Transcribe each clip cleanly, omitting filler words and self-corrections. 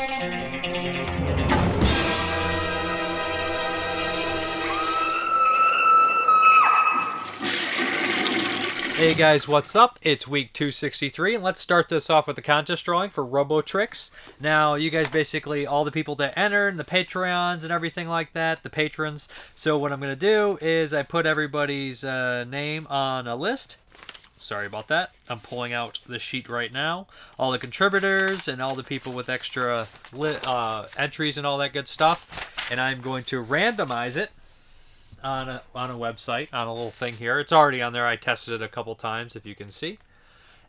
Hey guys, what's up? It's week 263, and let's start this off with the contest drawing for Robotrix. Now, you guys basically, all the people that entered, and the Patreons and everything like that, the patrons. So what I'm going to do is I put everybody's name on a list. Sorry about that. I'm pulling out the sheet right now. All the contributors and all the people with extra entries and all that good stuff. And I'm going to randomize it on a website, on a little thing here. It's already on there. I tested it a couple times, if you can see.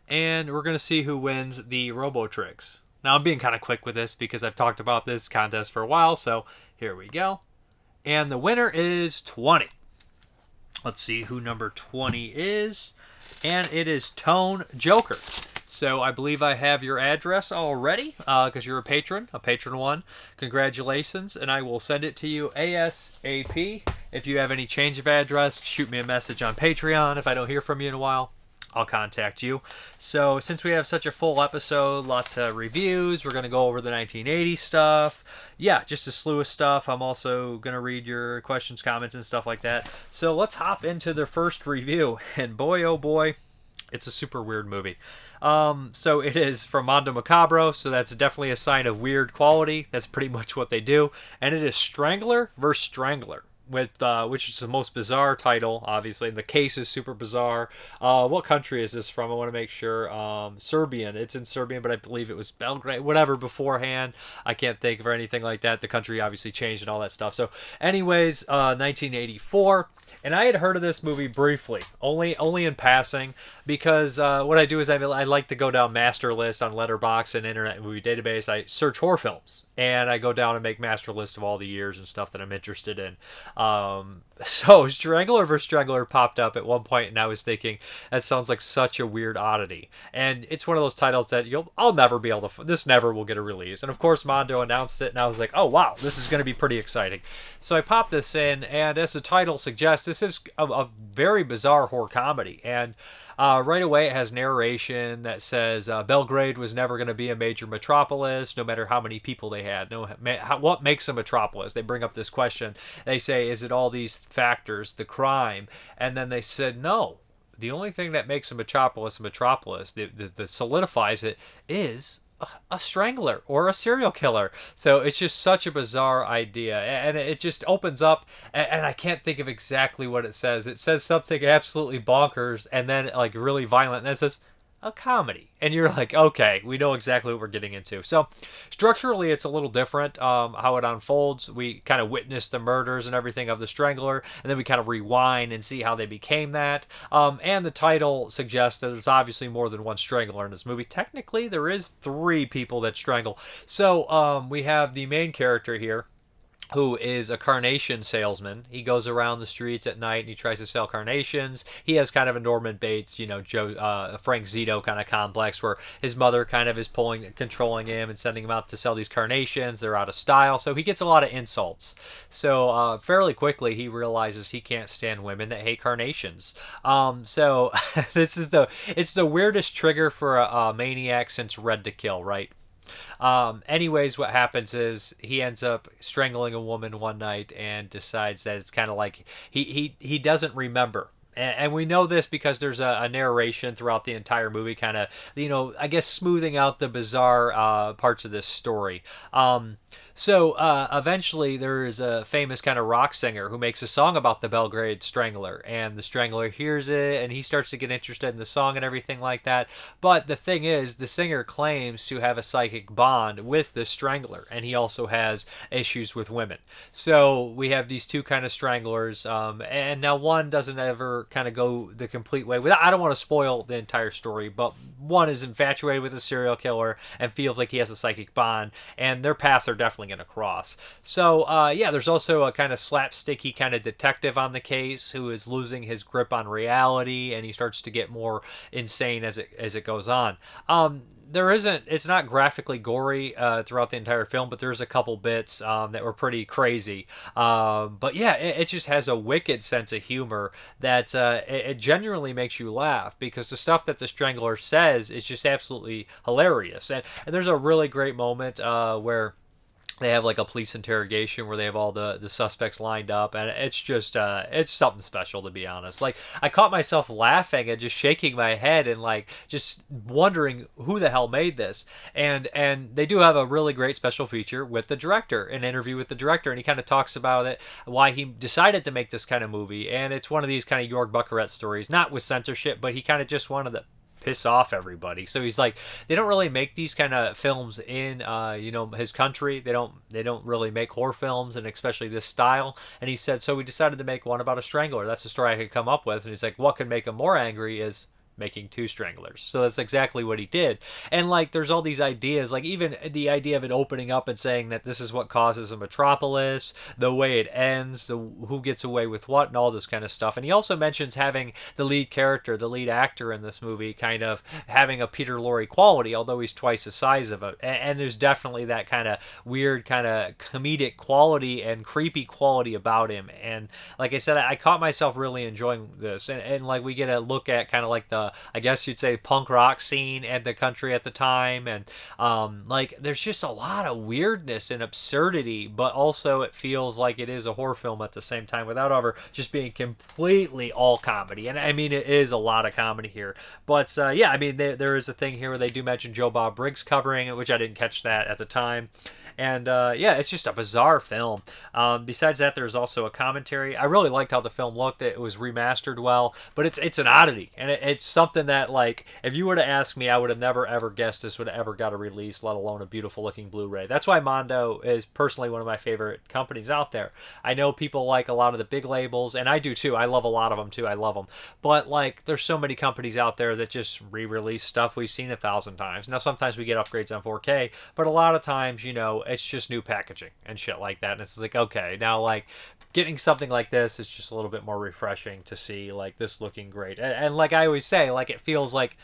And we're going to see who wins the Robotrix. Now, I'm being kind of quick with this because I've talked about this contest for a while, so here we go. And the winner is 20. Let's see who number 20 is. And it is Tone Joker. So I believe I have your address already, because you're a patron one. Congratulations, and I will send it to you ASAP. If you have any change of address, shoot me a message on Patreon. If I don't hear from you in a while, I'll contact you. So since we have such a full episode, lots of reviews, we're going to go over the 1980 stuff. Yeah, just a slew of stuff. I'm also going to read your questions, comments, and stuff like that. So let's hop into the first review. And boy, oh boy, it's a super weird movie. So it is from Mondo Macabro, so that's definitely a sign of weird quality. That's pretty much what they do. And it is Strangler vs. Strangler, with which is the most bizarre title, obviously. And the case is super bizarre. What country is this from? I want to make sure. Serbian. It's in Serbian, but I believe it was Belgrade, whatever, beforehand. I can't think of anything like that. The country obviously changed and all that stuff. So anyways, 1984. And I had heard of this movie briefly, only in passing, because what I do is I like to go down master lists on Letterboxd and Internet Movie Database. I search horror films, and I go down and make master lists of all the years and stuff that I'm interested in. So Strangler vs. Strangler popped up at one point, and I was thinking, that sounds like such a weird oddity. And it's one of those titles that I'll never be able to, this never will get a release. And of course, Mondo announced it, and I was like, oh wow, this is going to be pretty exciting. So I popped this in, and as the title suggests, this is a very bizarre horror comedy. And right away, it has narration that says Belgrade was never going to be a major metropolis, no matter how many people they had. What makes a metropolis? They bring up this question. They say, is it all these factors, the crime? And then they said, no. The only thing that makes a metropolis, that solidifies it, is a strangler or a serial killer. So it's just such a bizarre idea, and it just opens up, and I can't think of exactly what it says. It says something absolutely bonkers, and then like really violent, and then it says a comedy, and you're like, okay, we know exactly what we're getting into. So structurally, it's a little different how it unfolds. We kind of witness the murders and everything of the Strangler, and then we kind of rewind and see how they became that. And the title suggests that there's obviously more than one Strangler in this movie. Technically, there is 3 people that strangle. So we have the main character here, who is a carnation salesman. He goes around the streets at night and he tries to sell carnations. He has kind of a Norman Bates, Frank Zito kind of complex, where his mother kind of is controlling him and sending him out to sell these carnations. They're out of style, so he gets a lot of insults. So fairly quickly he realizes he can't stand women that hate carnations. So it's the weirdest trigger for a maniac since Red to Kill, right? Anyways, what happens is he ends up strangling a woman one night and decides that it's kind of like he doesn't remember. And we know this because there's a narration throughout the entire movie, kind of, I guess smoothing out the bizarre parts of this story. So eventually there is a famous kind of rock singer who makes a song about the Belgrade Strangler, and the Strangler hears it and he starts to get interested in the song and everything like that. But the thing is, the singer claims to have a psychic bond with the Strangler, and he also has issues with women. So we have these 2 kind of Stranglers, and now one doesn't ever kind of go the complete way. I don't want to spoil the entire story, but one is infatuated with a serial killer and feels like he has a psychic bond, and their paths are definitely going to cross. So there's also a kind of slapsticky kind of detective on the case who is losing his grip on reality, and he starts to get more insane as it goes on. there isn't. It's not graphically gory throughout the entire film, but there's a couple bits that were pretty crazy. But yeah, it just has a wicked sense of humor that it genuinely makes you laugh because the stuff that the Strangler says is just absolutely hilarious. And there's a really great moment where they have like a police interrogation where they have all the suspects lined up, and it's just it's something special, to be honest. Like, I caught myself laughing and just shaking my head and like just wondering who the hell made this. And they do have a really great special feature with the director, an interview with the director, and he kind of talks about it, why he decided to make this kind of movie. And it's one of these kind of York Buckarett stories, not with censorship, but he kind of just wanted to piss off everybody. So he's like, they don't really make these kind of films in his country. They don't really make horror films, and especially this style. And he said, so we decided to make one about a strangler. That's the story I could come up with. And he's like, what could make him more angry is making two stranglers. So that's exactly what he did. And like, there's all these ideas, like even the idea of it opening up and saying that this is what causes a metropolis, the way it ends, who gets away with what, and all this kind of stuff. And he also mentions having the lead character, the lead actor in this movie, kind of having a Peter Lorre quality, although he's twice the size of it. And there's definitely that kind of weird, kind of comedic quality and creepy quality about him. And like I said, I caught myself really enjoying this. And like, we get a look at kind of like the, I guess you'd say, punk rock scene in the country at the time. And like, there's just a lot of weirdness and absurdity, but also it feels like it is a horror film at the same time without ever just being completely all comedy. And I mean, it is a lot of comedy here. But yeah, I mean, there is a thing here where they do mention Joe Bob Briggs covering it, which I didn't catch that at the time. And yeah, it's just a bizarre film. Besides that, there's also a commentary. I really liked how the film looked. It was remastered well, but it's an oddity, and it's something that, like, if you were to ask me, I would have never ever guessed this would have ever got a release, let alone a beautiful looking Blu-ray. That's why Mondo is personally one of my favorite companies out there. I know people like a lot of the big labels, and I do too. I love a lot of them too. I love them, but like, there's so many companies out there that just re-release stuff we've seen 1,000 times. Now sometimes we get upgrades on 4K, but a lot of times, it's just new packaging and shit like that. And it's like, okay, now like getting something like this is just a little bit more refreshing to see, like, this looking great. And like I always say, like, it feels like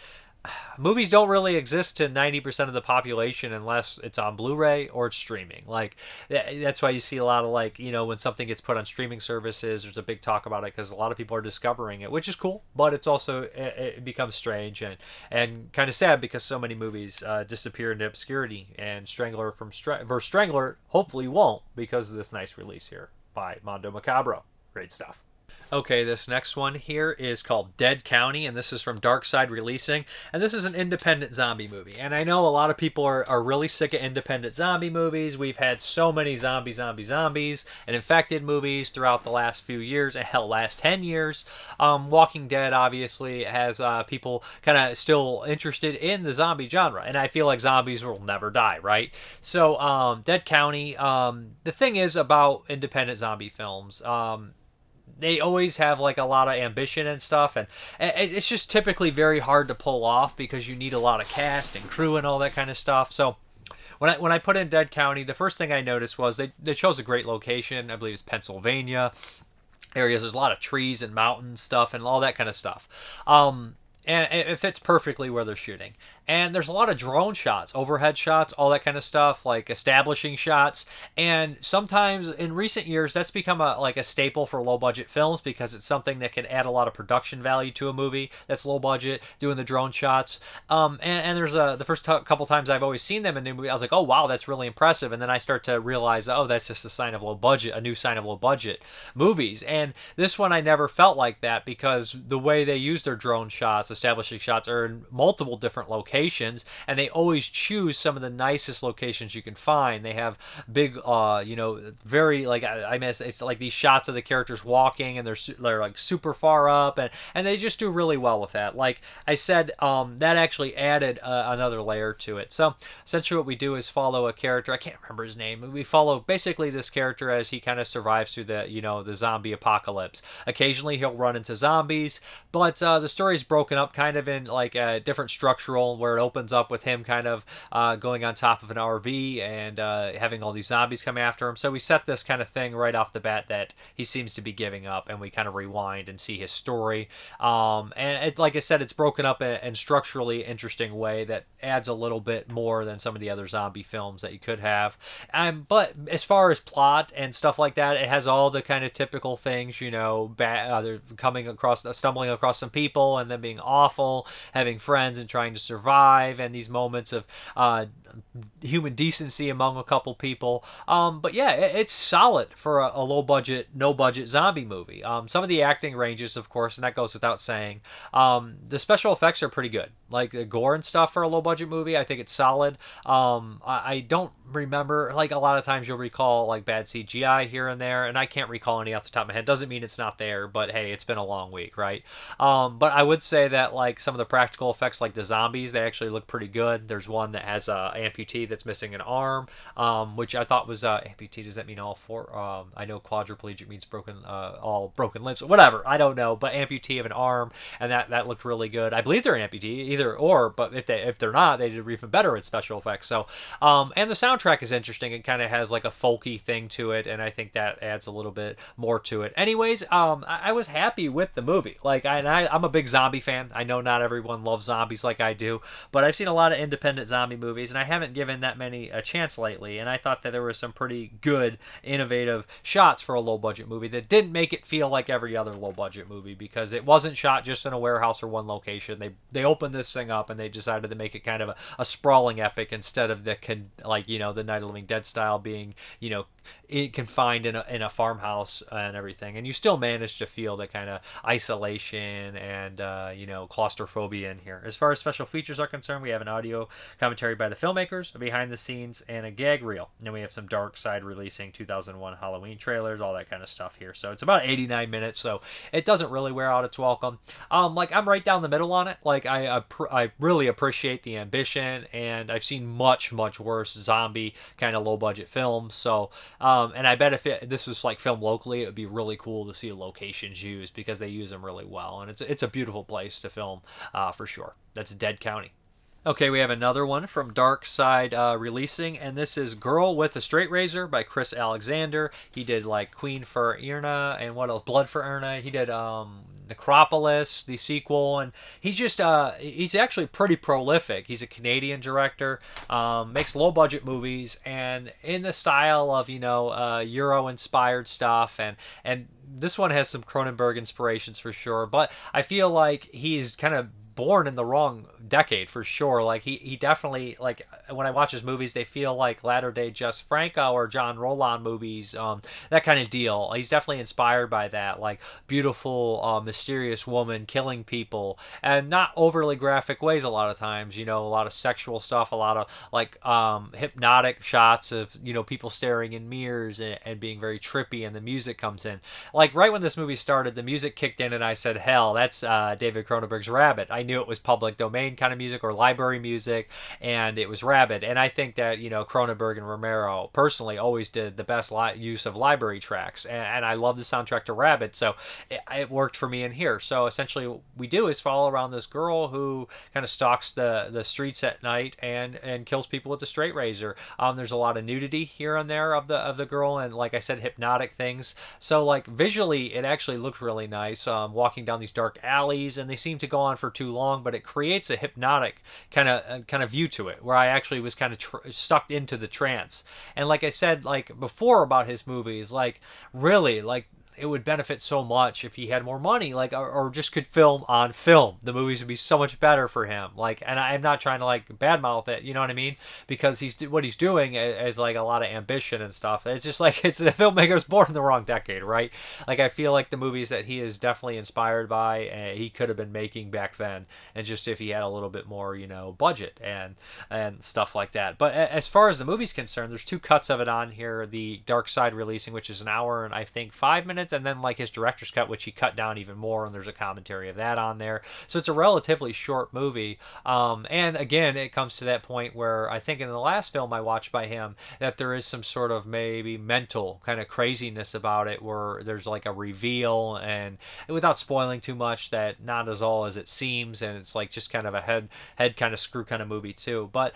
movies don't really exist to 90% of the population unless it's on Blu-ray or it's streaming. Like, that's why you see a lot of, like, when something gets put on streaming services, there's a big talk about it because a lot of people are discovering it, which is cool, but it's also, it becomes strange and kind of sad because so many movies disappear into obscurity, and Strangler versus Strangler hopefully won't, because of this nice release here by Mondo Macabro. Great stuff. Okay, this next one here is called Dead County, and this is from Dark Side Releasing, and this is an independent zombie movie. And I know a lot of people are really sick of independent zombie movies. We've had so many zombies and infected movies throughout the last few years, and hell, last 10 years. Walking Dead obviously has people kind of still interested in the zombie genre, and I feel like zombies will never die, right? So, Dead County, the thing is about independent zombie films, they always have like a lot of ambition and stuff, and it's just typically very hard to pull off because you need a lot of cast and crew and all that kind of stuff. So when I put in Dead County, the first thing I noticed was they chose a great location. I believe it's Pennsylvania areas. There's a lot of trees and mountain stuff and all that kind of stuff. And it fits perfectly where they're shooting. And there's a lot of drone shots, overhead shots, all that kind of stuff, like establishing shots. And sometimes in recent years, that's become a staple for low-budget films because it's something that can add a lot of production value to a movie that's low-budget, doing the drone shots. And there's the first couple times I've always seen them in new movies, I was like, oh, wow, that's really impressive. And then I start to realize, oh, that's just a sign of low-budget, a new sign of low-budget movies. And this one I never felt like that because the way they use their drone shots, establishing shots, are in multiple different locations, and they always choose some of the nicest locations you can find. They have big, very, like, I mean, it's like these shots of the characters walking, and they're like super far up, and they just do really well with that. Like I said, that actually added another layer to it. So essentially what we do is follow a character. I can't remember his name. We follow basically this character as he kind of survives through the zombie apocalypse. Occasionally he'll run into zombies, but the story is broken up kind of in like different structural, where where it opens up with him kind of going on top of an RV and having all these zombies come after him. So we set this kind of thing right off the bat that he seems to be giving up, and we kind of rewind and see his story. And like I said, it's broken up in structurally interesting way that adds a little bit more than some of the other zombie films that you could have. But as far as plot and stuff like that, it has all the kind of typical things, they're stumbling across some people and then being awful, having friends and trying to survive, and these moments of human decency among a couple people. But yeah, it's solid for a low budget, no budget zombie movie. Some of the acting ranges, of course, and that goes without saying. The special effects are pretty good, like the gore and stuff for a low budget movie. I think it's solid. I don't remember, like, a lot of times you'll recall like bad CGI here and there, and I can't recall any off the top of my head. Doesn't mean it's not there, but hey, it's been a long week, right? But I would say that like some of the practical effects, like the zombies, they actually look pretty good. There's one that has a amputee that's missing an arm, which I thought was amputee. Does that mean all four? I know quadriplegic means all broken limbs, whatever. I don't know, but amputee of an arm, and that looked really good. I believe they're an amputee, either or, but if they're not, they did even better at special effects. So, and the soundtrack is interesting. It kind of has like a folky thing to it, and I think that adds a little bit more to it. Anyways, I was happy with the movie. Like, I'm a big zombie fan. I know not everyone loves zombies like I do, but I've seen a lot of independent zombie movies, and I haven't given that many a chance lately, and I thought that there were some pretty good, innovative shots for a low-budget movie that didn't make it feel like every other low-budget movie, because it wasn't shot just in a warehouse or one location. They opened this thing up, and they decided to make it kind of a sprawling epic instead of the Night of the Living Dead style being, confined in a farmhouse and everything. And you still manage to feel the kind of isolation and claustrophobia in here. As far as special features are concerned, we have an audio commentary by the filmmakers, a behind the scenes, and a gag reel. And then we have some Dark Side releasing 2001 Halloween trailers, all that kind of stuff here. So it's about 89 minutes, so it doesn't really wear out its welcome. I'm right down the middle on it. Like, I really appreciate the ambition, and I've seen much, much worse zombie kind of low budget films. So and I bet if this was like filmed locally, it would be really cool to see locations used, because they use them really well, and it's a beautiful place to film for sure. That's Dead County. Okay, we have another one from Dark Side releasing, and this is Girl with a Straight Razor by Chris Alexander. He did like Queen for Irna, and what else? Blood for Irna. He did Necropolis, the sequel, and he's actually pretty prolific. He's a Canadian director, makes low budget movies, and in the style of Euro inspired stuff, and this one has some Cronenberg inspirations for sure, but I feel like he's kind of born in the wrong decade for sure. Like he definitely, like, when I watch his movies, they feel like latter day Jess Franco or John Roland movies, that kind of deal. He's definitely inspired by that, like beautiful mysterious woman killing people, and not overly graphic ways a lot of times, a lot of sexual stuff, a lot of like hypnotic shots of people staring in mirrors and being very trippy, and the music comes in. Like right when this movie started, the music kicked in and I said, hell, that's David Cronenberg's Rabbit. I knew it was public domain kind of music or library music, and it was Rabbit. And I think that Cronenberg and Romero personally always did the best use of library tracks, and I love the soundtrack to Rabbit, so it worked for me in here. So essentially what we do is follow around this girl who kind of stalks the streets at night and kills people with a straight razor. There's a lot of nudity here and there of the girl, and like I said, hypnotic things. So like visually it actually looked really nice, walking down these dark alleys, and they seem to go on for too long, but it creates a hypnotic kind of view to it, where I actually was kind of sucked into the trance. And like I said, like before about his movies, like really, like it would benefit so much if he had more money, like, or just could film on film. The movies would be so much better for him. Like, and I'm not trying to like badmouth it, you know what I mean? Because what he's doing is like a lot of ambition and stuff. It's just like it's the filmmaker's born in the wrong decade, right? Like I feel like the movies that he is definitely inspired by, he could have been making back then, and just if he had a little bit more, budget and stuff like that. But as far as the movie's concerned, there's two cuts of it on here. The Dark Side releasing, which is an hour and I think 5 minutes decent, and then like his director's cut, which he cut down even more, and there's a commentary of that on there. So it's a relatively short movie. And again, it comes to that point where I think in the last film I watched by him that there is some sort of maybe mental kind of craziness about it, where there's like a reveal, and without spoiling too much, that not as all as it seems, and it's like just kind of a head kind of screw kind of movie too. But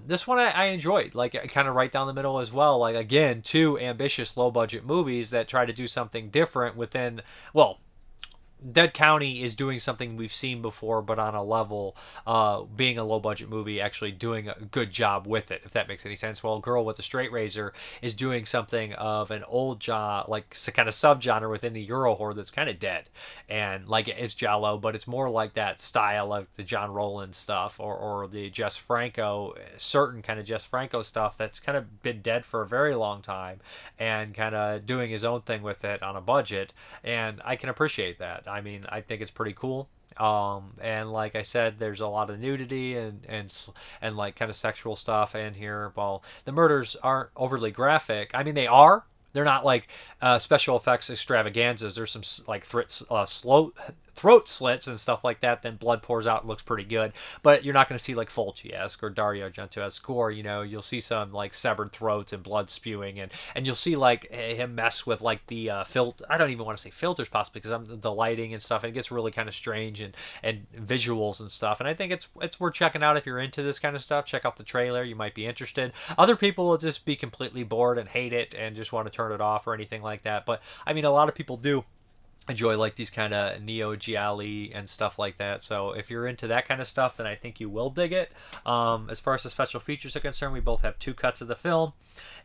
this one I enjoyed, like kind of right down the middle as well. Like again, two ambitious low budget movies that try to do something different within, well, Dead County is doing something we've seen before, but on a level, being a low budget movie, actually doing a good job with it, if that makes any sense. Well, Girl with a Straight Razor is doing something of an old genre, like kind of subgenre within the Euro horror that's kind of dead. And like it's Giallo, but it's more like that style, like the John Rowland stuff, or the Jess Franco, certain kind of Jess Franco stuff that's kind of been dead for a very long time, and kind of doing his own thing with it on a budget. And I can appreciate that. I mean, I think it's pretty cool. And like I said, there's a lot of nudity and like kind of sexual stuff in here. Well, the murders aren't overly graphic. I mean, they are. They're not like special effects extravaganzas. There's some like throat slits and stuff like that. Then blood pours out. It looks pretty good. But you're not going to see like Fulci-esque or Dario Argento-esque gore. You know, you'll see some like severed throats and blood spewing, and you'll see like him mess with like the filter. I don't even want to say filters possibly, because the lighting and stuff. And it gets really kind of strange and visuals and stuff. And I think it's worth checking out if you're into this kind of stuff. Check out the trailer. You might be interested. Other people will just be completely bored and hate it and just want to turn it off or anything like that. But I mean, a lot of people do enjoy like these kind of neo gialli and stuff like that. So if you're into that kind of stuff, then I think you will dig it. As far as the special features are concerned, we both have 2 cuts of the film,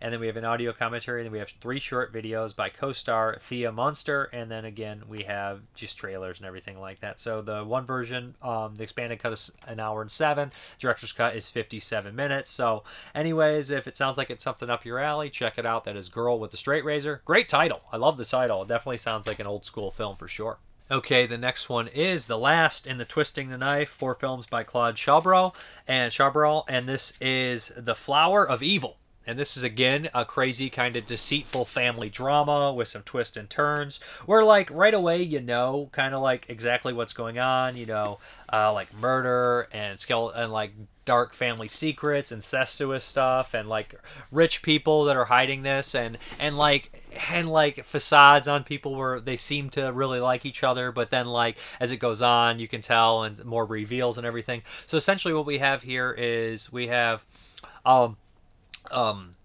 and then we have an audio commentary, and then we have 3 short videos by co-star Thea Munster, and then again we have just trailers and everything like that. So the one version, the expanded cut is an hour and 7, director's cut is 57 minutes. So anyways, if it sounds like it's something up your alley, check it out. That is Girl with the Straight Razor. Great title. I love the title. It definitely sounds like an old school film for sure. Okay, the next one is the last in the Twisting the Knife 4 films by Claude Chabrol, and this is The Flower of Evil. And this is, again, a crazy kind of deceitful family drama with some twists and turns, where, like, right away, you know, kind of, like, exactly what's going on, you know, like, murder and like, dark family secrets, incestuous stuff, and, like, rich people that are hiding this, and facades on people where they seem to really like each other, but then, like, as it goes on, you can tell, and more reveals and everything. So, essentially, what we have here is we have,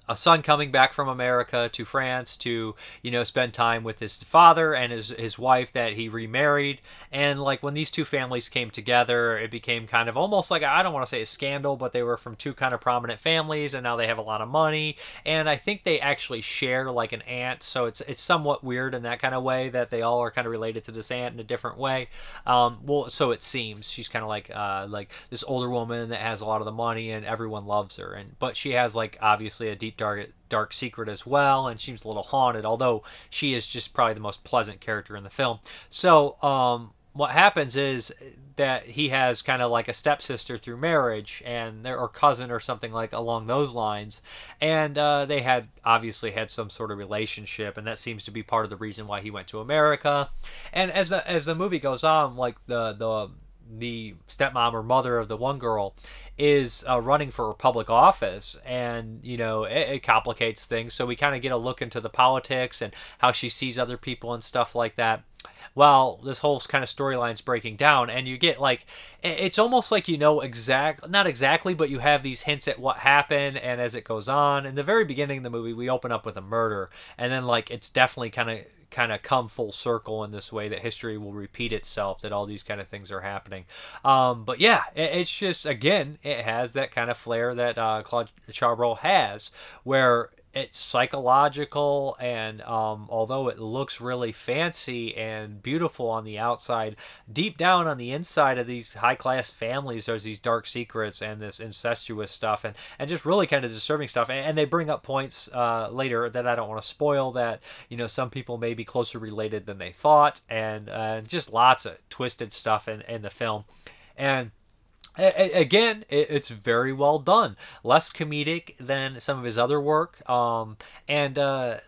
a son coming back from America to France to, you know, spend time with his father and his wife that he remarried. And like when these two families came together, it became kind of almost like, I don't want to say a scandal, but they were from 2 kind of prominent families, and now they have a lot of money. And I think they actually share like an aunt, so it's somewhat weird in that kind of way that they all are kind of related to this aunt in a different way. Well, so it seems. She's kind of like this older woman that has a lot of the money, and everyone loves her. But she has like obviously a deep dark secret as well, and seems a little haunted, although she is just probably the most pleasant character in the film. So what happens is that he has kind of like a stepsister through marriage, and or cousin or something like along those lines, and they had obviously had some sort of relationship, and that seems to be part of the reason why he went to America. And as the movie goes on, like the stepmom or mother of the one girl is running for public office, and you know it complicates things. So we kind of get a look into the politics and how she sees other people and stuff like that. Well, this whole kind of storyline's breaking down, and you get like, it's almost like you know not exactly, but you have these hints at what happened. And as it goes on, in the very beginning of the movie, we open up with a murder, and then like it's definitely kind of come full circle in this way that history will repeat itself, that all these kind of things are happening. But yeah, it's just, again, it has that kind of flair that Claude Chabrol has, where it's psychological, and although it looks really fancy and beautiful on the outside, deep down on the inside of these high-class families, there's these dark secrets and this incestuous stuff, and just really kind of disturbing stuff. And they bring up points later that I don't want to spoil, that, you know, some people may be closer related than they thought, and just lots of twisted stuff in the film. And Again, it's very well done. Less comedic than some of his other work. And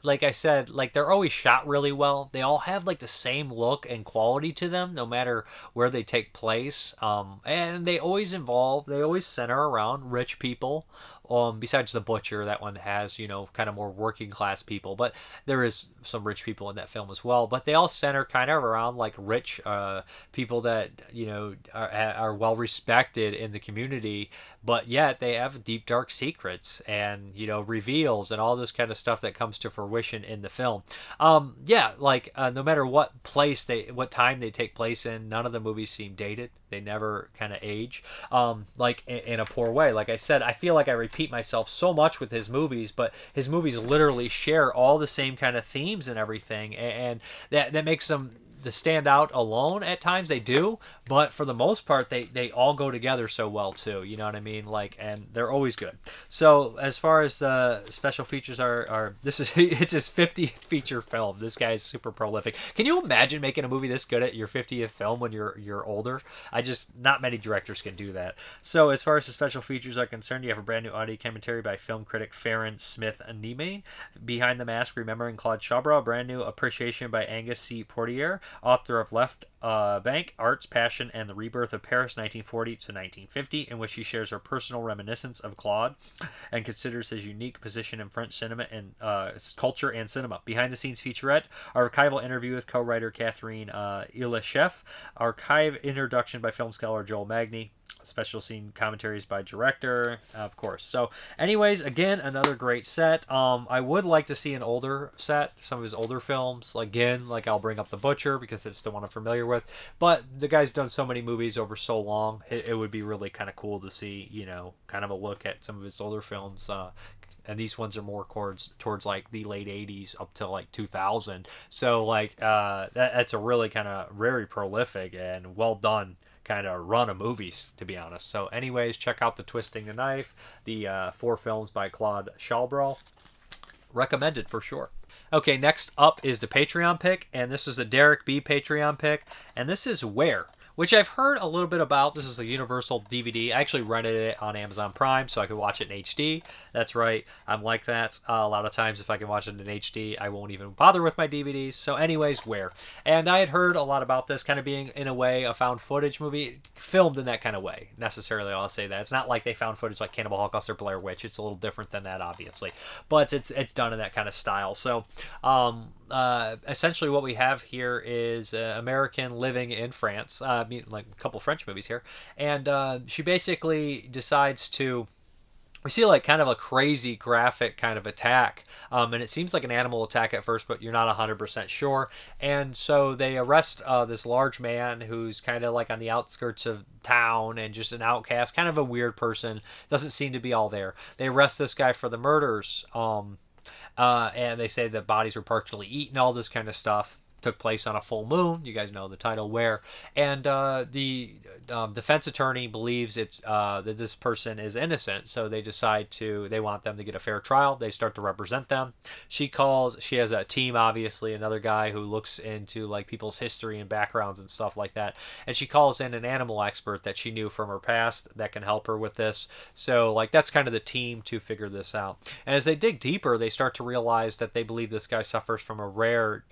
like I said, like they're always shot really well. They all have like the same look and quality to them, no matter where they take place. And they always center around rich people. Besides the butcher, that one has, you know, kind of more working class people, but there is some rich people in that film as well. But they all center kind of around like rich people that, you know, are well respected in the community, but yet they have deep dark secrets and, you know, reveals and all this kind of stuff that comes to fruition in the film. Yeah, like no matter what time they take place in, none of the movies seem dated. They never kind of age, like in a poor way. Like I said, I feel like I repeat myself so much with his movies, but his movies literally share all the same kind of themes and everything, and that makes them to stand out alone. At times they do, but for the most part they all go together so well too, you know what I mean? Like, and they're always good. So as far as the special features are this is it's his 50th feature film. This guy is super prolific. Can you imagine making a movie this good at your 50th film when you're older? I just, not many directors can do that. So as far as the special features are concerned, you have a brand new audio commentary by film critic Farron Smith Neiman, Behind the Mask, Remembering Claude Chabrol, a brand new appreciation by Angus C. Portier, author of Left Bank, Arts, Passion, and the Rebirth of Paris, 1940 to 1950, in which he shares her personal reminiscence of Claude and considers his unique position in French cinema and culture and cinema. Behind-the-scenes featurette, archival interview with co-writer Catherine Ileshef, archive introduction by film scholar Joel Magny, special scene commentaries by director, of course. So anyways, again, another great set. I would like to see an older set, some of his older films. Again, like I'll bring up The Butcher because it's the one I'm familiar with, but the guy's done so many movies over so long, it would be really kind of cool to see, you know, kind of a look at some of his older films. And these ones are more towards like the late 80s up to like 2000. So like that's a really kind of very prolific and well done kind of run of movies, to be honest. So anyways, check out the Twisting the Knife, the 4 films by Claude Chabrol. Recommended for sure. Okay, next up is the Patreon pick, and this is a Derek B. Patreon pick, and this is Where, which I've heard a little bit about. This is a Universal DVD. I actually rented it on Amazon Prime so I could watch it in HD. That's right, I'm like that. A lot of times if I can watch it in HD, I won't even bother with my DVDs. So anyways, Where. And I had heard a lot about this kind of being, in a way, a found footage movie, filmed in that kind of way. Necessarily, I'll say that. It's not like they found footage like Cannibal Holocaust or Blair Witch. It's a little different than that, obviously. But it's done in that kind of style. So, essentially what we have here is an American living in France. I mean, like a couple French movies here, and she basically decides to. We see like kind of a crazy graphic kind of attack, and it seems like an animal attack at first, but you're not 100% sure. And so they arrest this large man who's kind of like on the outskirts of town and just an outcast, kind of a weird person, doesn't seem to be all there. They arrest this guy for the murders. And they say that bodies were partially eaten, all this kind of stuff. Took place on a full moon. You guys know the title, Where. And the defense attorney believes it's that this person is innocent, so they want them to get a fair trial. They start to represent them. She has a team, obviously, another guy who looks into like people's history and backgrounds and stuff like that. And she calls in an animal expert that she knew from her past that can help her with this. So like that's kind of the team to figure this out. And as they dig deeper, they start to realize that they believe this guy suffers from a rare,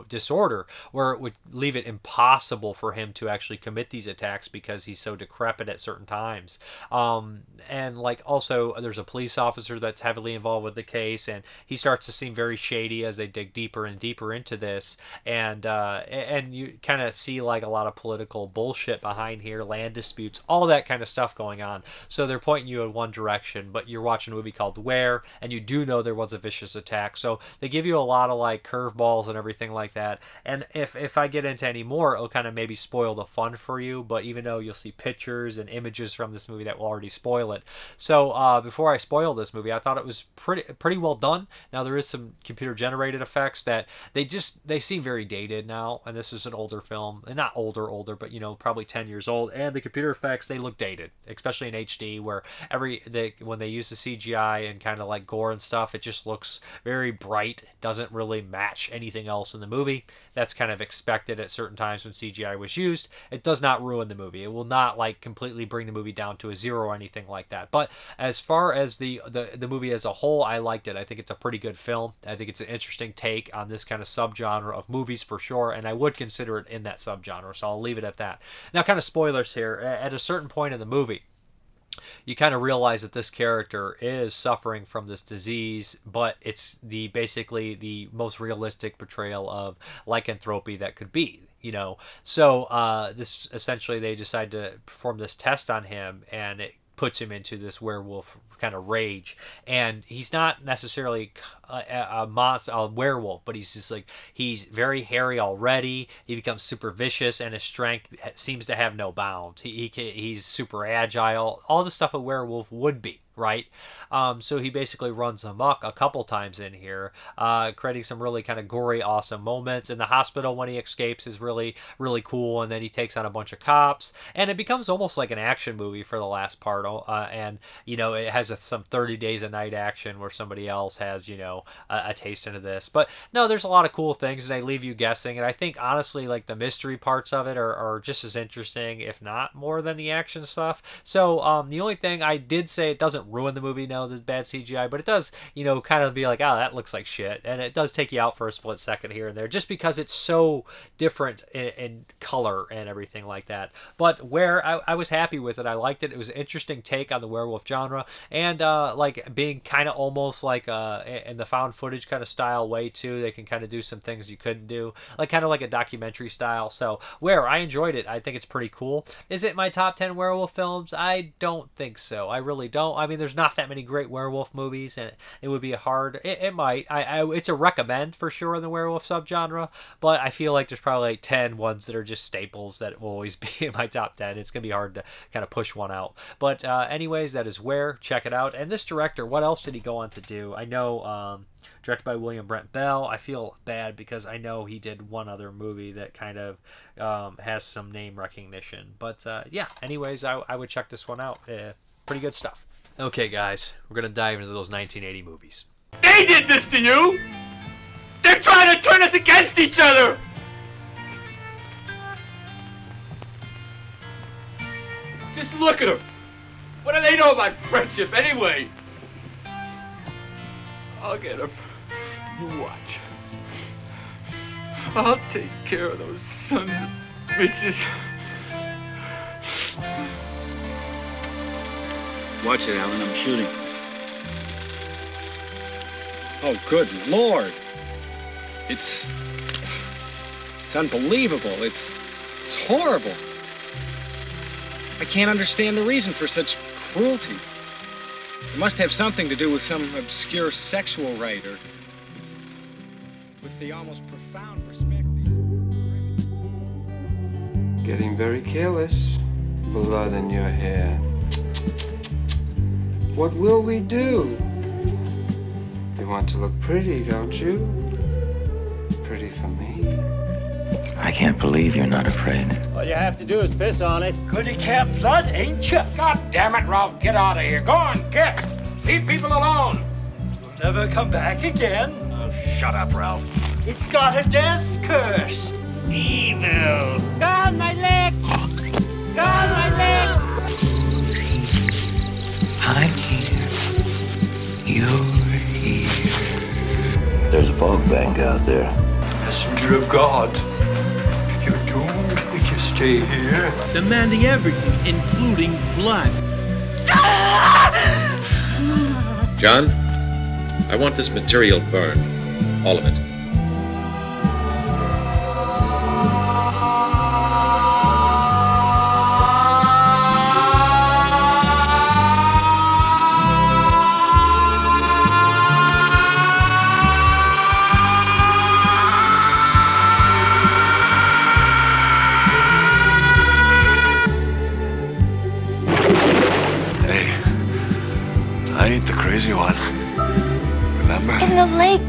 disorder where it would leave it impossible for him to actually commit these attacks because he's so decrepit at certain times. And like also there's a police officer that's heavily involved with the case, and he starts to seem very shady as they dig deeper and deeper into this. And you kind of see like a lot of political bullshit behind here, land disputes, all that kind of stuff going on. So they're pointing you in one direction, but you're watching a movie called Where, and you do know there was a vicious attack. So they give you a lot of like curveballs and everything like that. And if I get into any more, it'll kind of maybe spoil the fun for you. But even though you'll see pictures and images from this movie that will already spoil it. So before I spoil this movie, I thought it was pretty well done. Now there is some computer generated effects that they seem very dated now. And this is an older film, and not older, but probably 10 years old. And the computer effects, they look dated, especially in HD, where when they use the CGI and kind of like gore and stuff, it just looks very bright. Doesn't really match anything else in the movie. movie. That's kind of expected at certain times when CGI was used. It does not ruin the movie. It will not like completely bring the movie down to a zero or anything like that. But as far as the movie as a whole, I liked it. I think it's a pretty good film. I think it's an interesting take on this kind of subgenre of movies for sure, and I would consider it in that subgenre. So I'll leave it at that. Now, kind of spoilers here. At a certain point in the movie, you kind of realize that this character is suffering from this disease, but it's basically the most realistic portrayal of lycanthropy that could be. So this essentially they decide to perform this test on him, and it puts him into this werewolf kind of rage, and he's not necessarily a monster, a werewolf, but he's very hairy already. He becomes super vicious, and his strength seems to have no bounds. He's super agile, all the stuff a werewolf would be, right? So he basically runs amok a couple times in here, creating some really kind of gory, awesome moments. In the hospital when he escapes is really, really cool, and then he takes on a bunch of cops, and it becomes almost like an action movie for the last part, and it has some 30 Days a Night action where somebody else has, a taste into this. But no, there's a lot of cool things, and they leave you guessing, and I think honestly, like, the mystery parts of it are just as interesting, if not more, than the action stuff. So the only thing I did say, it doesn't ruin the movie, no, the bad CGI, but it does, kind of be like, oh, that looks like shit, and it does take you out for a split second here and there, just because it's so different in color and everything like that. But where I was happy with it, I liked it. It was an interesting take on the werewolf genre, and like being kind of almost like in the found footage kind of style way too. They can kind of do some things you couldn't do, like kind of like a documentary style. So where I enjoyed it, I think it's pretty cool. Is it my top 10 werewolf films? I don't think so. I really don't. I mean, there's not that many great werewolf movies, and it would be hard. It might. It's a recommend for sure in the werewolf subgenre, but I feel like there's probably like 10 ones that are just staples that will always be in my top 10. It's gonna be hard to kind of push one out. But anyways, that is Where. Check it out. And this director, what else did he go on to do? I know directed by William Brent Bell. I feel bad because I know he did one other movie that kind of has some name recognition. But yeah, anyways, I would check this one out. Pretty good stuff. Okay, guys, we're going to dive into those 1980 movies. They did this to you! They're trying to turn us against each other! Just look at them. What do they know about friendship anyway? I'll get them. You watch. I'll take care of those sons of bitches. Watch it, Alan. I'm shooting. Oh, good Lord. It's unbelievable. It's horrible. I can't understand the reason for such cruelty. It must have something to do with some obscure sexual rite or with the almost profound respect these... Getting very careless. Blood in your hair. What will we do? You want to look pretty, don't you? Pretty for me. I can't believe you're not afraid. All you have to do is piss on it. Goody camp blood, ain't you? God damn it, Ralph, get out of here. Go on, get. Leave people alone. You'll never come back again. Oh, shut up, Ralph. It's got a death curse. Evil. Down my leg! Down my leg! I'm here. You're here. There's a fog bank out there. Messenger of God. You're doomed if you stay here. Demanding everything, including blood. John, I want this material burned. All of it. I ain't the crazy one. Remember? In the lake,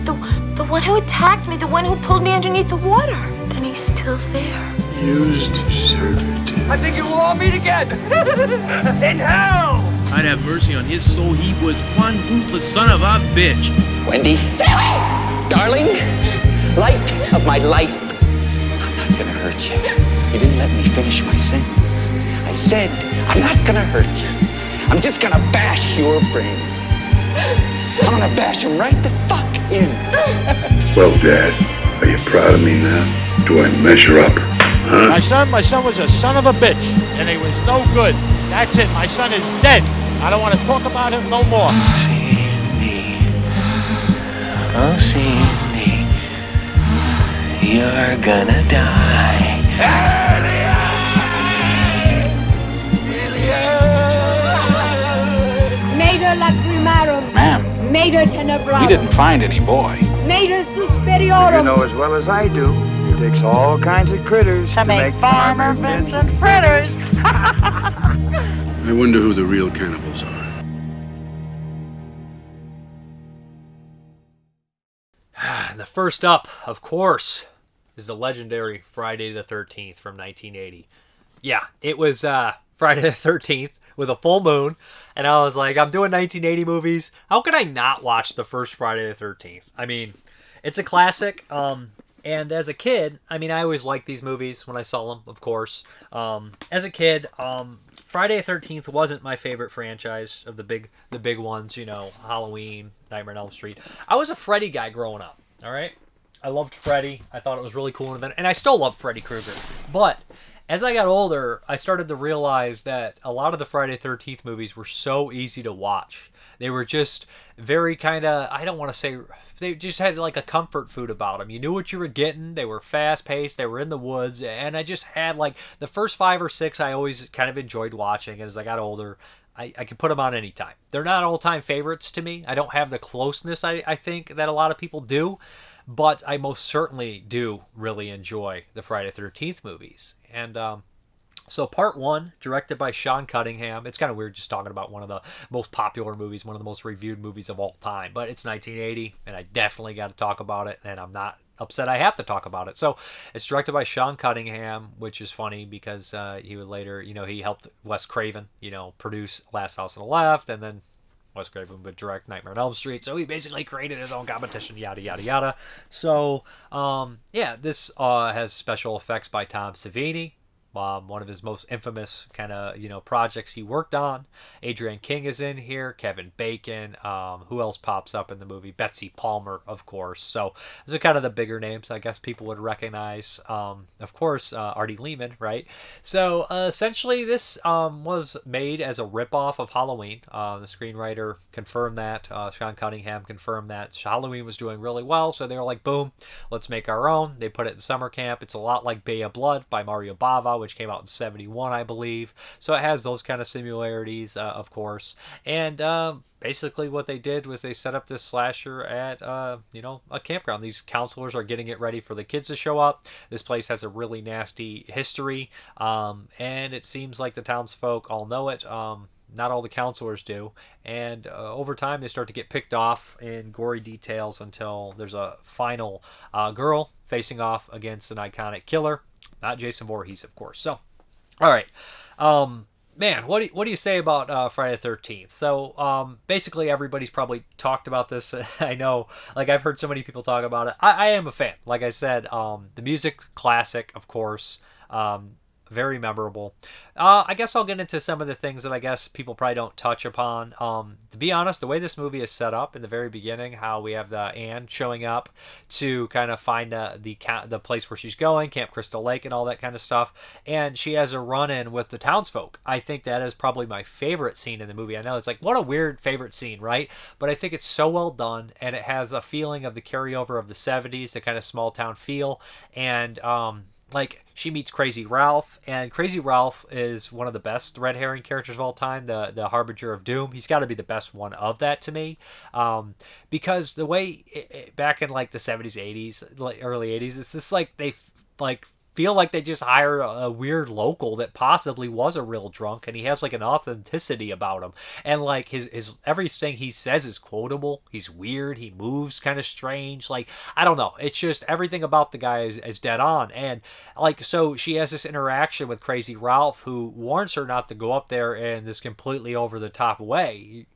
the one who attacked me, the one who pulled me underneath the water. And he's still there. Used servitude. I think you will all meet again. In hell! I'd have mercy on his soul. He was one ruthless son of a bitch. Wendy? Stay away! Darling? light of my life. I'm not gonna hurt you. You didn't let me finish my sentence. I said, I'm not gonna hurt you. I'm just gonna bash your brains. I'm gonna bash them right the fuck in. Well, Dad, are you proud of me now? Do I measure up? Huh? My son was a son of a bitch, and he was no good. That's it. My son is dead. I don't want to talk about him no more. Oh, Cindy, you're gonna die. Mater lacrimarum. Ma'am, Mater tenebrarum. we didn't find any boy. Mater suspiriorum. You know as well as I do, it takes all kinds of critters to make Farmer Vincent fritters. I wonder who the real cannibals are. And the first up, of course, is the legendary Friday the 13th from 1980. Yeah, it was Friday the 13th with a full moon, and I was like, I'm doing 1980 movies. How could I not watch the first Friday the 13th? I mean, it's a classic. And as a kid, I mean, I always liked these movies when I saw them, of course. As a kid, Friday the 13th wasn't my favorite franchise of the big ones, you know, Halloween, Nightmare on Elm Street. I was a Freddy guy growing up, all right? I loved Freddy. I thought it was really cool. And I still love Freddy Krueger. But as I got older, I started to realize that a lot of the Friday the 13th movies were so easy to watch. They were just very kind of, I don't want to say, they just had like a comfort food about them. You knew what you were getting. They were fast paced. They were in the woods. And I just had like the first 5 or 6 I always kind of enjoyed watching. And as I got older, I could put them on anytime. They're not all-time favorites to me. I don't have the closeness I think that a lot of people do. But I most certainly do really enjoy the Friday the 13th movies. And so part 1, directed by Sean Cunningham. It's kind of weird just talking about one of the most popular movies, one of the most reviewed movies of all time. But it's 1980, and I definitely got to talk about it, and I'm not upset I have to talk about it. So it's directed by Sean Cunningham, which is funny because he would later, you know, he helped Wes Craven, you know, produce Last House on the Left, and then Wes Craven would direct Nightmare on Elm Street, so he basically created his own competition, yada, yada, yada. So, yeah, this has special effects by Tom Savini. One of his most infamous kind of, you know, projects he worked on. Adrienne King is in here. Kevin Bacon. Who else pops up in the movie? Betsy Palmer, of course. So those are kind of the bigger names I guess people would recognize. Of course, Artie Lehman, right? So essentially this was made as a ripoff of Halloween. The screenwriter confirmed that. Sean Cunningham confirmed that Halloween was doing really well. So they were like, boom, let's make our own. They put it in summer camp. It's a lot like Bay of Blood by Mario Bava, which came out in 1971, I believe. So it has those kind of similarities, of course. And basically what they did was they set up this slasher at, you know, a campground. These counselors are getting it ready for the kids to show up. This place has a really nasty history, and it seems like the townsfolk all know it. Not all the counselors do. And over time, they start to get picked off in gory details until there's a final girl facing off against an iconic killer. Not Jason Voorhees, of course. So, all right. Man, what do you say about Friday the 13th? So, basically, everybody's probably talked about this. I know, like, I've heard so many people talk about it. I am a fan. Like I said, the music, classic, of course. Very memorable. I guess I'll get into some of the things that I guess people probably don't touch upon. To be honest, the way this movie is set up in the very beginning, how we have the Anne showing up to kind of find the place where she's going, Camp Crystal Lake and all that kind of stuff, and she has a run-in with the townsfolk. I think that is probably my favorite scene in the movie. I know it's like, what a weird favorite scene, right? But I think it's so well done, and it has a feeling of the carryover of the 70s, the kind of small town feel, and like, she meets Crazy Ralph, and Crazy Ralph is one of the best red herring characters of all time, the Harbinger of Doom. He's got to be the best one of that to me, because the way back in like the 70s, 80s, like early 80s, it's just like they like feel like they just hired a weird local that possibly was a real drunk, and he has like an authenticity about him, and like his everything he says is quotable. He's weird, he moves kind of strange, like I don't know, it's just everything about the guy is dead on. And like, so she has this interaction with Crazy Ralph, who warns her not to go up there in this completely over the top way,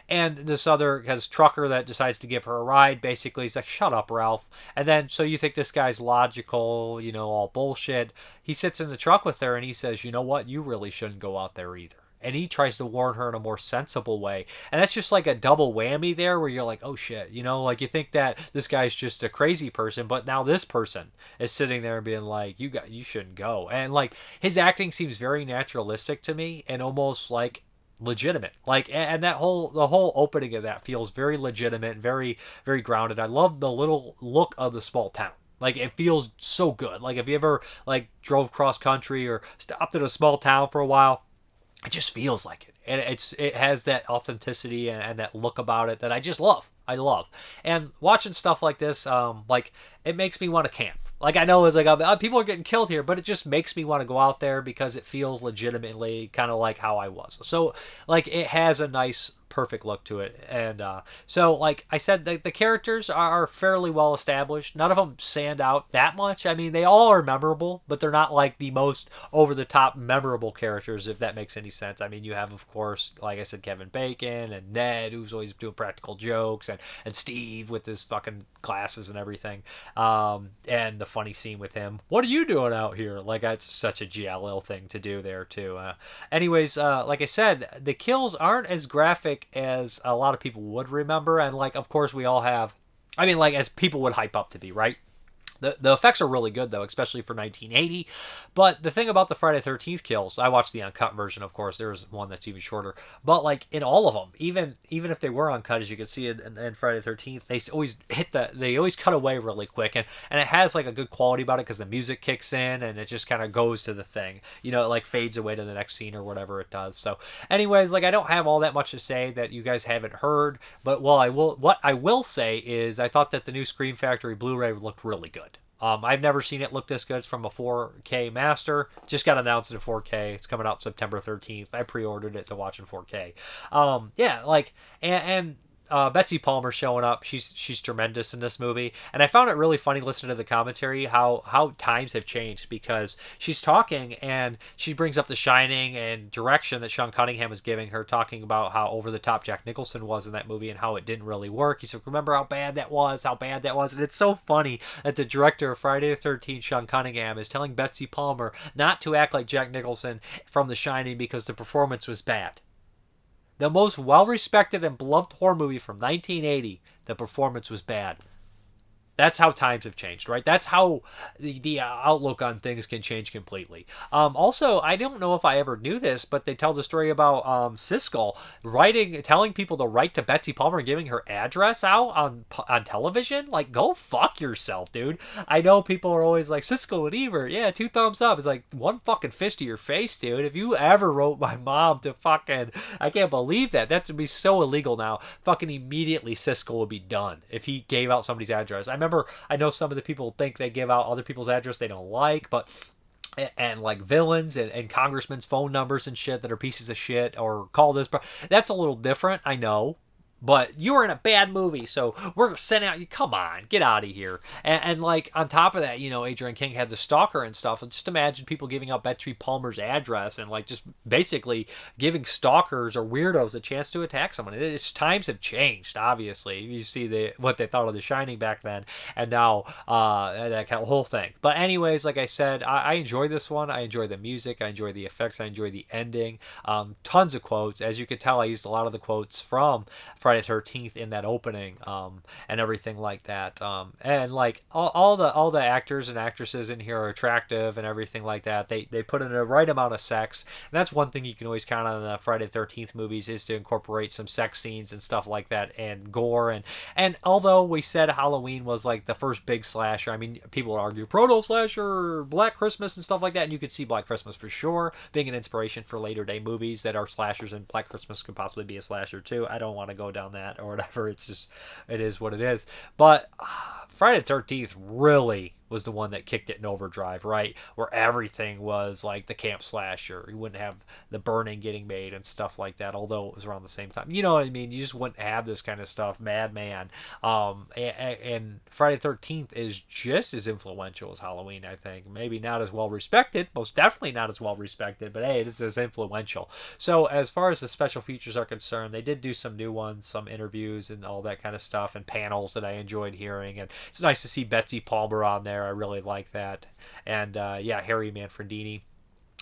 and this other has trucker that decides to give her a ride. Basically, he's like, shut up, Ralph. And then, so you think this guy's logical, all bullshit. He sits in the truck with her and he says, you know what? You really shouldn't go out there either. And he tries to warn her in a more sensible way. And that's just like a double whammy there where you're like, oh shit, like you think that this guy's just a crazy person, but now this person is sitting there and being like, you shouldn't go. And like his acting seems very naturalistic to me and almost like legitimate, like, and the whole opening of that feels very legitimate, very, very grounded. I love the little look of the small town. Like, it feels so good. Like, if you ever like drove cross country or stopped in a small town for a while, it just feels like it. And it has that authenticity and that look about it that I just love. I love. And watching stuff like this, like, it makes me want to camp. Like, I know it's like, people are getting killed here, but it just makes me want to go out there because it feels legitimately kind of like how I was. So, like, it has a nice, perfect look to it. And so, like I said, the characters are fairly well established. None of them stand out that much. I mean, they all are memorable, but they're not like the most over-the-top memorable characters, if that makes any sense. I mean, you have, of course, like I said, Kevin Bacon and Ned, who's always doing practical jokes, and Steve with his fucking glasses and everything, and the funny scene with him. What are you doing out here? Like, that's such a GLL thing to do there, too. Anyways, like I said, the kills aren't as graphic as a lot of people would remember, and like, of course, we all have, I mean, like, as people would hype up to be, right? The effects are really good, though, especially for 1980. But the thing about the Friday the 13th kills, I watched the uncut version, of course. There was one that's even shorter. But, like, in all of them, even if they were uncut, as you can see in Friday the 13th, they always they always cut away really quick. And it has, like, a good quality about it because the music kicks in and it just kind of goes to the thing. It, like, fades away to the next scene or whatever it does. So, anyways, like, I don't have all that much to say that you guys haven't heard. But, what I will say is I thought that the new Scream Factory Blu-ray looked really good. I've never seen it look this good. It's from a 4K master. Just got announced in 4K. It's coming out September 13th. I pre-ordered it to watch in 4K. Yeah, like, and Betsy Palmer showing up. She's tremendous in this movie, and I found it really funny listening to the commentary how times have changed, because she's talking and she brings up The Shining and direction that Sean Cunningham is giving her, talking about how over the top Jack Nicholson was in that movie and how it didn't really work. He said, "Remember how bad that was? And it's so funny that the director of Friday the 13th, Sean Cunningham, is telling Betsy Palmer not to act like Jack Nicholson from The Shining because the performance was bad. The most well-respected and beloved horror movie from 1980, the performance was bad. That's how times have changed, right? That's how the outlook on things can change completely. Also, I don't know if I ever knew this, but they tell the story about Siskel telling people to write to Betsy Palmer, giving her address out on television. Like, go fuck yourself, dude. I know people are always like, Siskel and Ebert, yeah, 2 thumbs up. It's like, one fucking fist to your face, dude. If you ever wrote my mom to fucking, I can't believe that. That would be so illegal now. Fucking immediately Siskel would be done if he gave out somebody's address. I know some of the people think they give out other people's address they don't like, but and like villains and congressmen's phone numbers and shit that are pieces of shit, or call this, that's a little different, I know. But you were in a bad movie, so we're going to send out you. Come on, get out of here. And like, on top of that, Adrian King had the stalker and stuff. And just imagine people giving out Betsy Palmer's address and like just basically giving stalkers or weirdos a chance to attack someone. Times have changed, obviously. You see what they thought of The Shining back then, and now that kind of whole thing. But anyways, like I said, I enjoy this one. I enjoy the music. I enjoy the effects. I enjoy the ending. Tons of quotes. As you can tell, I used a lot of the quotes from Friday the 13th in that opening, and everything like that, and like all the actors and actresses in here are attractive and everything like that. They put in a right amount of sex, and that's one thing you can always count on the Friday the 13th movies, is to incorporate some sex scenes and stuff like that, and gore, and although we said Halloween was like the first big slasher, I mean, people would argue proto slasher, Black Christmas and stuff like that, and you could see Black Christmas for sure being an inspiration for later day movies that are slashers, and Black Christmas could possibly be a slasher too. I don't want to go down that or whatever. It's just, it is what it is. But Friday the 13th really was the one that kicked it in overdrive, right? Where everything was like the camp slasher. You wouldn't have The Burning getting made and stuff like that, although it was around the same time. You know what I mean? You just wouldn't have this kind of stuff. Madman. And Friday the 13th is just as influential as Halloween, I think. Maybe not as well respected. Most definitely not as well respected, but hey, it's as influential. So as far as the special features are concerned, they did do some new ones, some interviews and all that kind of stuff, and panels that I enjoyed hearing. And it's nice to see Betsy Palmer on there. I really like that. And Harry Manfredini.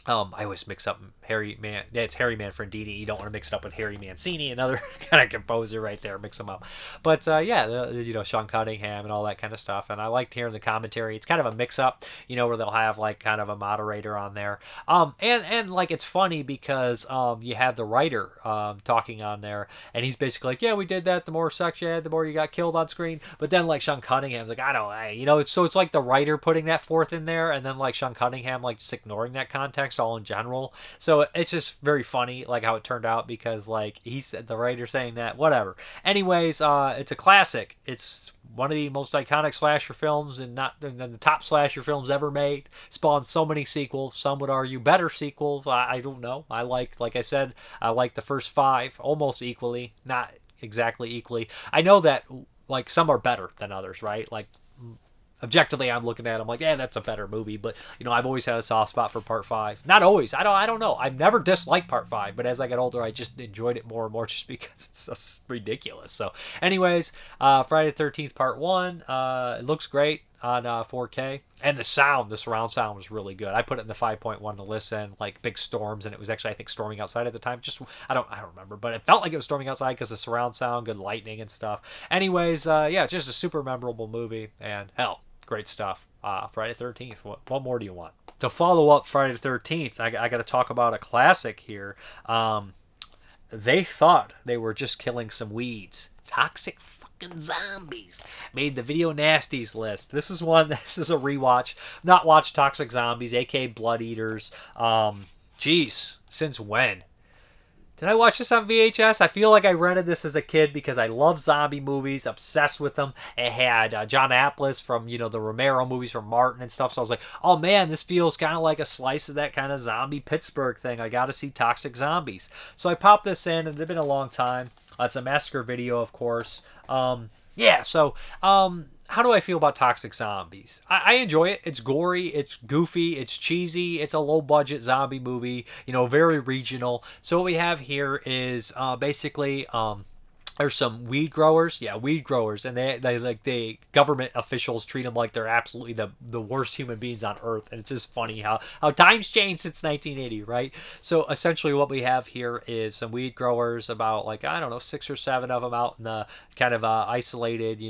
I always mix up Harry Man. It's Harry Manfredini. You don't want to mix it up with Harry Mancini, another kind of composer right there. Mix them up. But Sean Cunningham and all that kind of stuff. And I liked hearing the commentary. It's kind of a mix up, where they'll have like kind of a moderator on there. And like it's funny because you have the writer talking on there, and he's basically like, yeah, we did that. The more sex you had, the more you got killed on screen. But then like Sean Cunningham's like, it's like the writer putting that forth in there, and then like Sean Cunningham like just ignoring that context all in general. So it's just very funny like how it turned out, because like he said, the writer saying that, whatever. Anyways, it's a classic. It's one of the most iconic slasher films, and not the top slasher films ever made. Spawned so many sequels. Some would argue better sequels. I don't know. Like I said, I like the first 5 almost equally, not exactly equally. I know that like some are better than others, right? Like objectively, I'm looking at it, I'm like, yeah, that's a better movie. But, I've always had a soft spot for Part 5. Not always. I don't know. I've never disliked Part 5. But as I got older, I just enjoyed it more and more just because it's so ridiculous. So, anyways, Friday the 13th Part 1. It looks great on 4K. And the surround sound was really good. I put it in the 5.1 to listen, like big storms. And it was actually, I think, storming outside at the time. I don't remember. But it felt like it was storming outside because of surround sound, good lightning and stuff. Anyways, just a super memorable movie. And hell, great stuff. Friday the 13th. What more do you want? To follow up Friday the 13th, I got to talk about a classic here. They thought they were just killing some weeds. Toxic fucking zombies. Made the Video Nasties list. This is a rewatch. Not watched Toxic Zombies, aka Blood Eaters. Since when? Did I watch this on VHS? I feel like I rented this as a kid because I love zombie movies, obsessed with them. It had John Aplus from, the Romero movies from Martin and stuff. So I was like, oh man, this feels kind of like a slice of that kind of zombie Pittsburgh thing. I got to see Toxic Zombies. So I popped this in, and it had been a long time. It's a massacre video, of course. How do I feel about Toxic Zombies? I enjoy it. It's gory, it's goofy, it's cheesy, it's a low-budget zombie movie, very regional. So what we have here is basically there's some weed growers, and they like the government officials treat them like they're absolutely the worst human beings on earth. And it's just funny how times changed since 1980, right? So essentially what we have here is some weed growers, about 6 or 7 of them out in the kind of isolated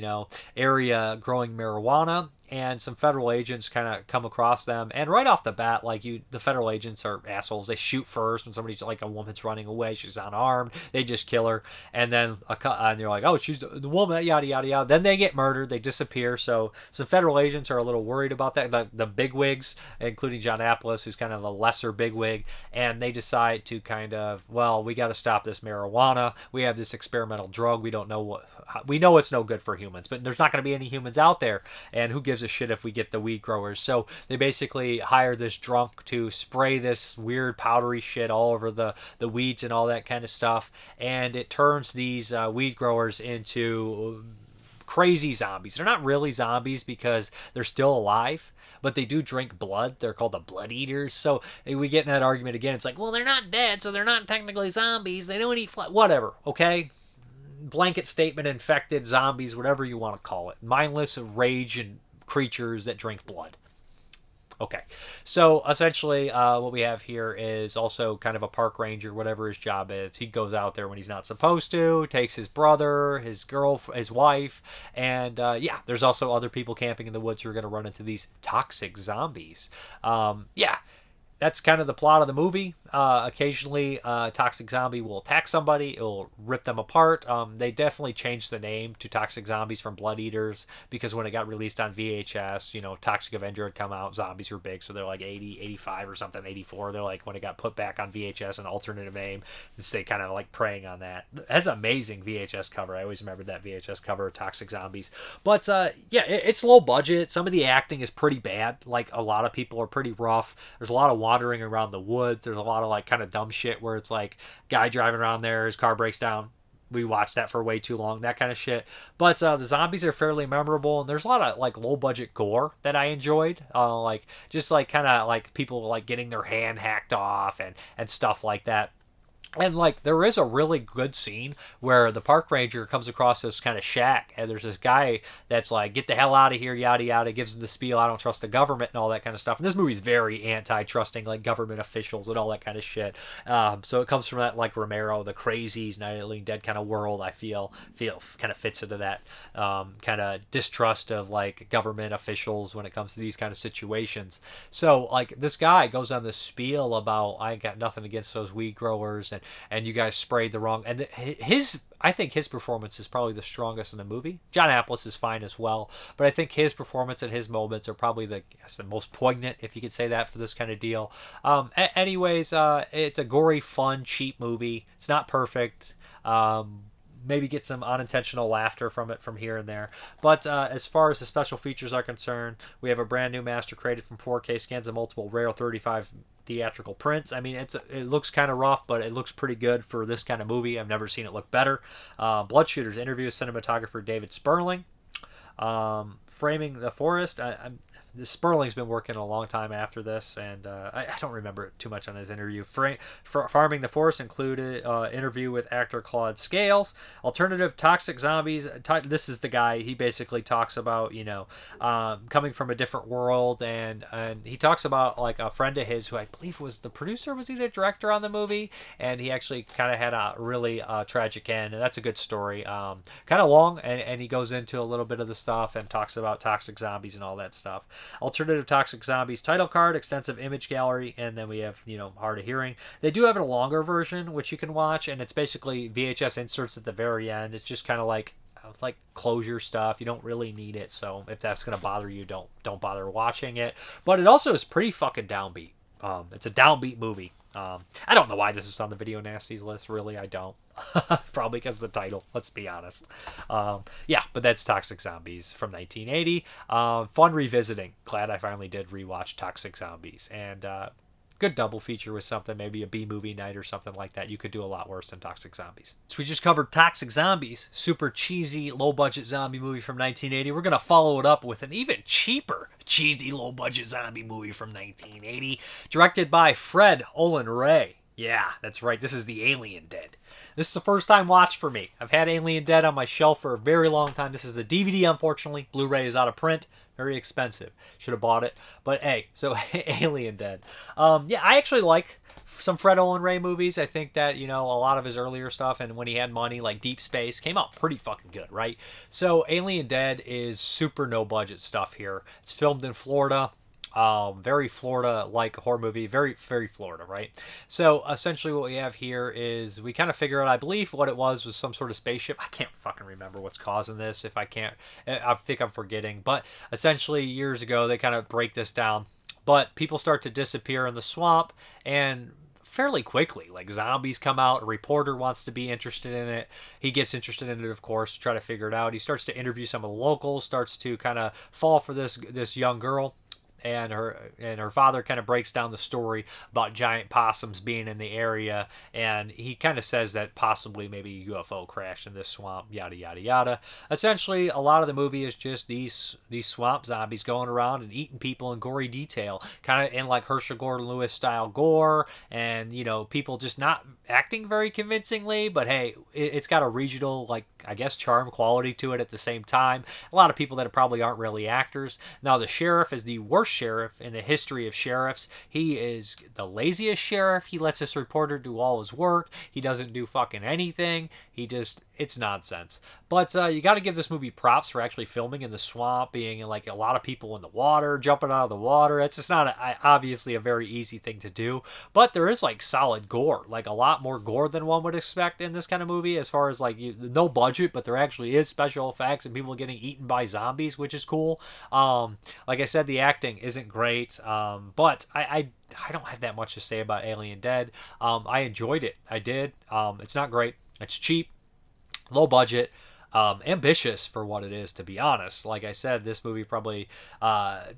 area growing marijuana. And some federal agents kind of come across them, and right off the bat, the federal agents are assholes. They shoot first when somebody's a woman's running away, she's unarmed. They just kill her, and then and they're like, oh, she's the woman, yada yada yada. Then they get murdered, they disappear. So some federal agents are a little worried about that. The bigwigs, including John Aplus, who's kind of a lesser bigwig, and they decide to we got to stop this marijuana. We have this experimental drug. We don't know we know it's no good for humans, but there's not going to be any humans out there, and who gives a shit if we get the weed growers? So they basically hire this drunk to spray this weird powdery shit all over the weeds and all that kind of stuff, and it turns these weed growers into crazy zombies. They're not really zombies because they're still alive, but they do drink blood. They're called the Blood Eaters. So we get in that argument again. It's like, well, they're not dead, so they're not technically zombies. They don't eat flesh. Whatever, okay? Blanket statement, infected zombies, whatever you want to call it. Mindless rage and creatures that drink blood. Okay, so essentially what we have here is also kind of a park ranger, whatever his job is. He goes out there when he's not supposed to, takes his brother, his wife, and there's also other people camping in the woods who are going to run into these toxic zombies. That's kind of the plot of the movie. occasionally Toxic Zombie will attack somebody. It'll rip them apart. They definitely changed the name to Toxic Zombies from Blood Eaters because when it got released on VHS, Toxic Avenger had come out. Zombies were big, so they're like 80, 85 or something, 84. They're like when it got put back on VHS, an alternative name. They kind of like preying on that. It has an amazing VHS cover. I always remember that VHS cover of Toxic Zombies. But it's low budget. Some of the acting is pretty bad. Like a lot of people are pretty rough. There's a lot of wandering around the woods. There's a lot of like kind of dumb shit where it's like guy driving around there, his car breaks down. We watched that for way too long, that kind of shit. But the zombies are fairly memorable, and there's a lot of like low budget gore that I enjoyed. Like just like kind of like people like getting their hand hacked off and stuff like that. And, like, there is a really good scene where the park ranger comes across this kind of shack, and there's this guy that's like, get the hell out of here, yada, yada, gives him the spiel, I don't trust the government, and all that kind of stuff. And this movie's very anti-trusting, like, government officials and all that kind of shit. So it comes from that, like, Romero, the Crazies, Night of the Living Dead kind of world, I feel kind of fits into that kind of distrust of, like, government officials when it comes to these kind of situations. So, like, this guy goes on this spiel about, I ain't got nothing against those weed growers, and you guys sprayed the wrong. And I think his performance is probably the strongest in the movie. John Amplas is fine as well, but I think his performance and his moments are probably the most poignant, if you could say that, for this kind of deal. Anyways, it's a gory, fun, cheap movie. It's not perfect. Maybe get some unintentional laughter from it from here and there. But as far as the special features are concerned, we have a brand new master created from 4K scans and multiple rare 35 theatrical prints. I mean, it looks kind of rough, but it looks pretty good for this kind of movie. I've never seen it look better. Bloodshooter's interview with cinematographer David Sperling. Framing the Forest. Sperling's been working a long time after this, and I don't remember too much on his interview. Farming the Forest included interview with actor Claude Scales. Alternative Toxic Zombies. This is the guy. He basically talks about coming from a different world, and he talks about like a friend of his who I believe was the producer, was he the director on the movie, and he actually kind of had a really tragic end, and that's a good story. Kind of long, and he goes into a little bit of the stuff and talks about toxic zombies and all that stuff. Alternative Toxic Zombies title card, extensive image gallery, and then we have, hard of hearing. They do have a longer version, which you can watch, and it's basically VHS inserts at the very end. It's just kind of like closure stuff. You don't really need it, so if that's going to bother you, don't bother watching it. But it also is pretty fucking downbeat. It's a downbeat movie. I don't know why this is on the Video Nasties list, really. I don't. Probably because of the title, let's be honest. But that's Toxic Zombies from 1980. Fun revisiting. Glad I finally did rewatch Toxic Zombies. And good double feature with something, maybe a B-movie night or something like that. You could do a lot worse than Toxic Zombies. So we just covered Toxic Zombies, super cheesy, low-budget zombie movie from 1980. We're going to follow it up with an even cheaper, cheesy, low-budget zombie movie from 1980, directed by Fred Olen Ray. Yeah, that's right. This is The Alien Dead. This is the first time watch for me. I've had Alien Dead on my shelf for a very long time. This is the DVD, unfortunately. Blu-ray is out of print. Very expensive. Should have bought it. But hey, so Alien Dead. I actually like some Fred Olen Ray movies. I think that, a lot of his earlier stuff and when he had money, like Deep Space, came out pretty fucking good, right? So Alien Dead is super no-budget stuff here. It's filmed in Florida. Very Florida-like horror movie, very, very Florida, right? So essentially what we have here is we kind of figure out, I believe what it was some sort of spaceship. I can't fucking remember what's causing this. I think I'm forgetting. But essentially years ago, they kind of break this down. But people start to disappear in the swamp, and fairly quickly, like zombies come out. A reporter wants to be interested in it. He gets interested in it, of course, to try to figure it out. He starts to interview some of the locals, starts to kind of fall for this young girl. And her father kind of breaks down the story about giant possums being in the area, and he kind of says that possibly maybe a UFO crashed in this swamp, yada yada yada. Essentially, a lot of the movie is just these swamp zombies going around and eating people in gory detail, kind of in like Herschel Gordon Lewis style gore, and people just not acting very convincingly. But hey, it's got a regional, like, I guess, charm quality to it at the same time. A lot of people that probably aren't really actors. Now the sheriff is the worst sheriff in the history of sheriffs. He is the laziest sheriff. He lets this reporter do all his work. He doesn't do fucking anything. It's nonsense. But you got to give this movie props for actually filming in the swamp, being like a lot of people in the water, jumping out of the water. It's just not obviously a very easy thing to do. But there is like solid gore, like a lot more gore than one would expect in this kind of movie, as far as like no budget, but there actually is special effects and people getting eaten by zombies, which is cool. Like I said, the acting isn't great, but I don't have that much to say about Alien Dead. I enjoyed it. I did. It's not great. It's cheap, low budget, ambitious for what it is, to be honest. Like I said, this movie probably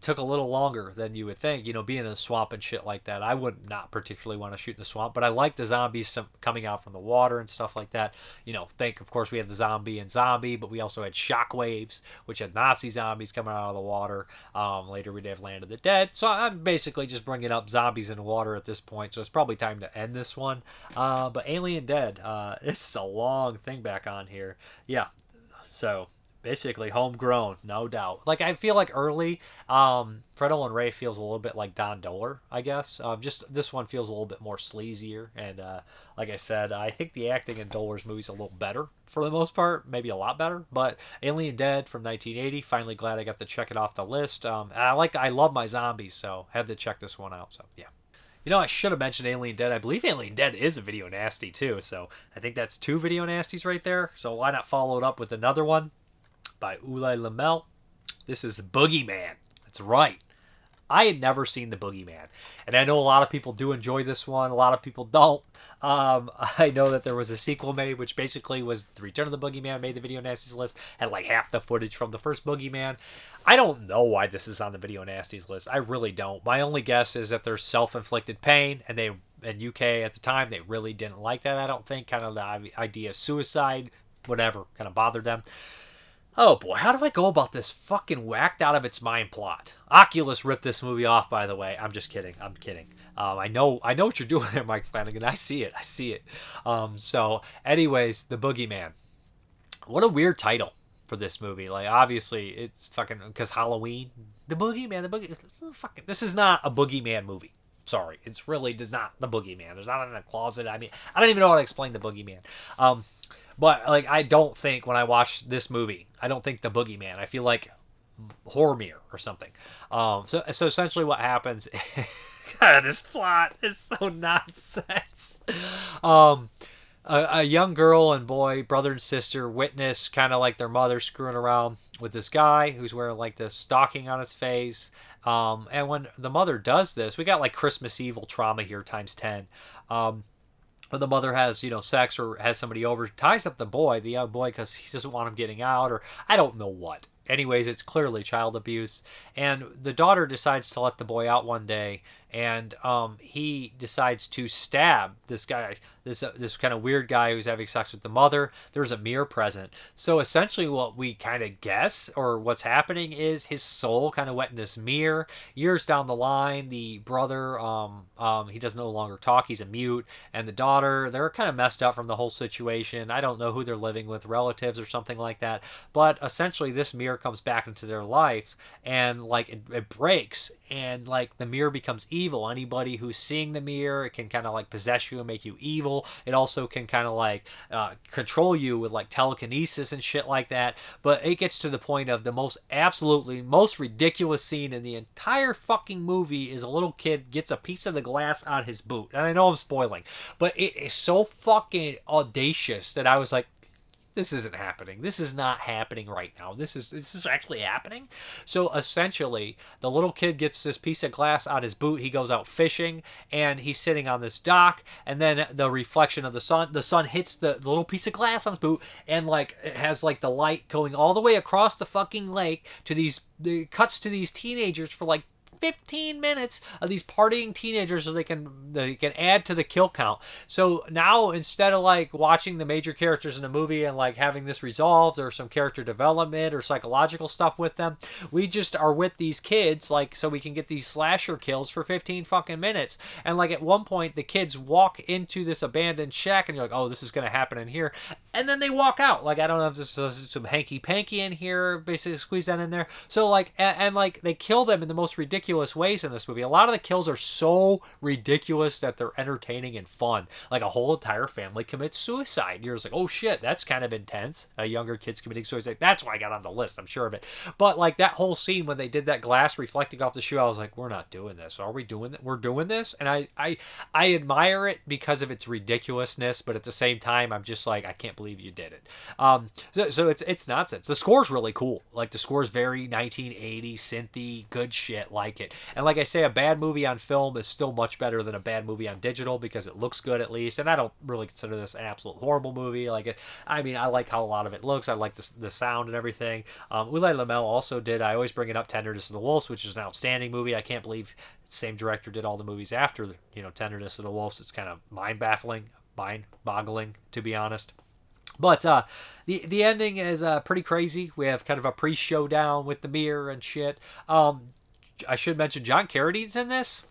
took a little longer than you would think. Being in a swamp and shit like that, I would not particularly want to shoot in the swamp, but I like the zombies coming out from the water and stuff like that. Of course, we had the zombie and zombie, but we also had shockwaves, which had Nazi zombies coming out of the water. Later, we'd have Land of the Dead. So I'm basically just bringing up zombies in the water at this point, so it's probably time to end this one. But Alien Dead, it's a long thing back on here. Yeah. So basically homegrown, no doubt. Like I feel like early, Fredo and Ray feels a little bit like Don Doler, I guess. Just this one feels a little bit more sleazier, and like I said, I think the acting in Doler's movies a little better for the most part, maybe a lot better. But Alien Dead from 1980, finally glad I got to check it off the list. I love my zombies, so had to check this one out. So yeah. I should have mentioned Alien Dead. I believe Alien Dead is a video nasty, too. So I think that's 2 video nasties right there. So why not follow it up with another one by Ulay Lamel? This is Boogey Man. That's right. I had never seen the Boogey Man. And I know a lot of people do enjoy this one. A lot of people don't. I know that there was a sequel made, which basically was The Return of the Boogey Man, made the video nasties list, had like half the footage from the first Boogey Man. I don't know why this is on the video nasties list. I really don't. My only guess is that there's self-inflicted pain, and they in UK at the time, they really didn't like that, I don't think. Kind of the idea of suicide, whatever, kind of bothered them. Oh boy, how do I go about this fucking whacked out of its mind plot? Oculus ripped this movie off, by the way. I'm just kidding. I'm kidding. I know what you're doing there, Mike Flanagan. I see it. So, anyways, The Boogey Man. What a weird title for this movie. Like, obviously, it's fucking because Halloween. The Boogey Man. This is not a Boogey Man movie. Sorry, it's really does not the Boogey Man. There's not in a closet. I mean, I don't even know how to explain the Boogey Man. But like, I don't think when I watch this movie, I don't think the Boogey Man. I feel like Horror Mirror or something. So essentially, what happens? God, this plot is so nonsense. A young girl and boy, brother and sister, witness kind of like their mother screwing around with this guy who's wearing like this stocking on his face. And when the mother does this, we got like Christmas Evil trauma here times 10. When the mother has, sex or has somebody over, ties up the young boy, because he doesn't want him getting out, or I don't know what. Anyways, it's clearly child abuse. And the daughter decides to let the boy out one day, and he decides to stab this guy, this kind of weird guy who's having sex with the mother. There's a mirror present. So essentially what we kind of guess, or what's happening, is his soul kind of went in this mirror. Years down the line, the brother, he does no longer talk. He's a mute. And the daughter, they're kind of messed up from the whole situation. I don't know who they're living with, relatives or something like that. But essentially this mirror comes back into their life, and like it breaks, and like the mirror becomes evil. Anybody who's seeing the mirror, it can kind of like possess you and make you evil. It also can kind of like control you with like telekinesis and shit like that. But it gets to the point of the most ridiculous scene in the entire fucking movie is a little kid gets a piece of the glass on his boot. And I know I'm spoiling, but it is so fucking audacious that I was like, this isn't happening. This is not happening right now. This is actually happening. So essentially, the little kid gets this piece of glass on his boot. He goes out fishing, and he's sitting on this dock, and then the reflection of the sun hits the little piece of glass on his boot, and like it has like the light going all the way across the fucking lake to it cuts to these teenagers for like 15 minutes of these partying teenagers, so they can add to the kill count. So now, instead of like watching the major characters in the movie and like having this resolved, or some character development or psychological stuff with them, we just are with these kids, like, so we can get these slasher kills for 15 fucking minutes. And like at one point, the kids walk into this abandoned shack, and you're like, oh, this is gonna happen in here, and then they walk out. Like, I don't know if there's some hanky panky in here, basically squeeze that in there. So like, and like they kill them in the most ridiculous ridiculous ways in this movie. A lot of the kills are so ridiculous that they're entertaining and fun. Like a whole entire family commits suicide. You're just like, oh shit, that's kind of intense. A younger kid's committing suicide. That's why I got on the list, I'm sure of it. But like that whole scene when they did that glass reflecting off the shoe, I was like, we're not doing this. Are we doing that? We're doing this? And I admire it because of its ridiculousness, but at the same time, I'm just like, I can't believe you did it. So it's nonsense. The score's really cool. Like the score's very 1980 synthy, good shit like it. And like I say, a bad movie on film is still much better than a bad movie on digital because it looks good at least. And I don't really consider this an absolute horrible movie. I like how a lot of it looks. I like the sound and everything. Ulay Lamel also did, I always bring it up, Tenderness of the Wolves, which is an outstanding movie. I can't believe the same director did all the movies after, Tenderness of the Wolves. It's kind of mind-boggling, to be honest. But the ending is pretty crazy. We have kind of a pre-showdown with the mirror and shit. I should mention John Carradine's in this.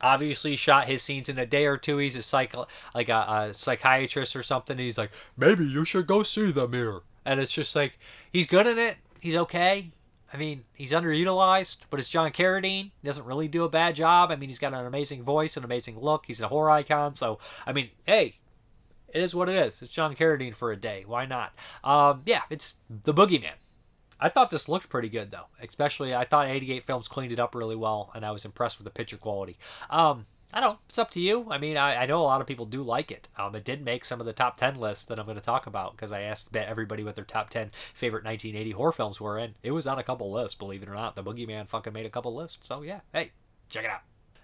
Obviously, he shot his scenes in a day or two. He's a psychiatrist or something. He's like, maybe you should go see the mirror. And it's just like, he's good in it. He's okay. I mean, he's underutilized, but it's John Carradine. He doesn't really do a bad job. I mean, he's got an amazing voice, an amazing look. He's a horror icon. So, I mean, hey, it is what it is. It's John Carradine for a day. Why not? It's the Boogey Man. I thought this looked pretty good, though. Especially, I thought 88 Films cleaned it up really well, and I was impressed with the picture quality. I don't know. It's up to you. I mean, I know a lot of people do like it. It did make some of the top 10 lists that I'm going to talk about, because I asked everybody what their top 10 favorite 1980 horror films were, and it was on a couple lists, believe it or not. The Boogey Man fucking made a couple lists. So, yeah. Hey, check it out.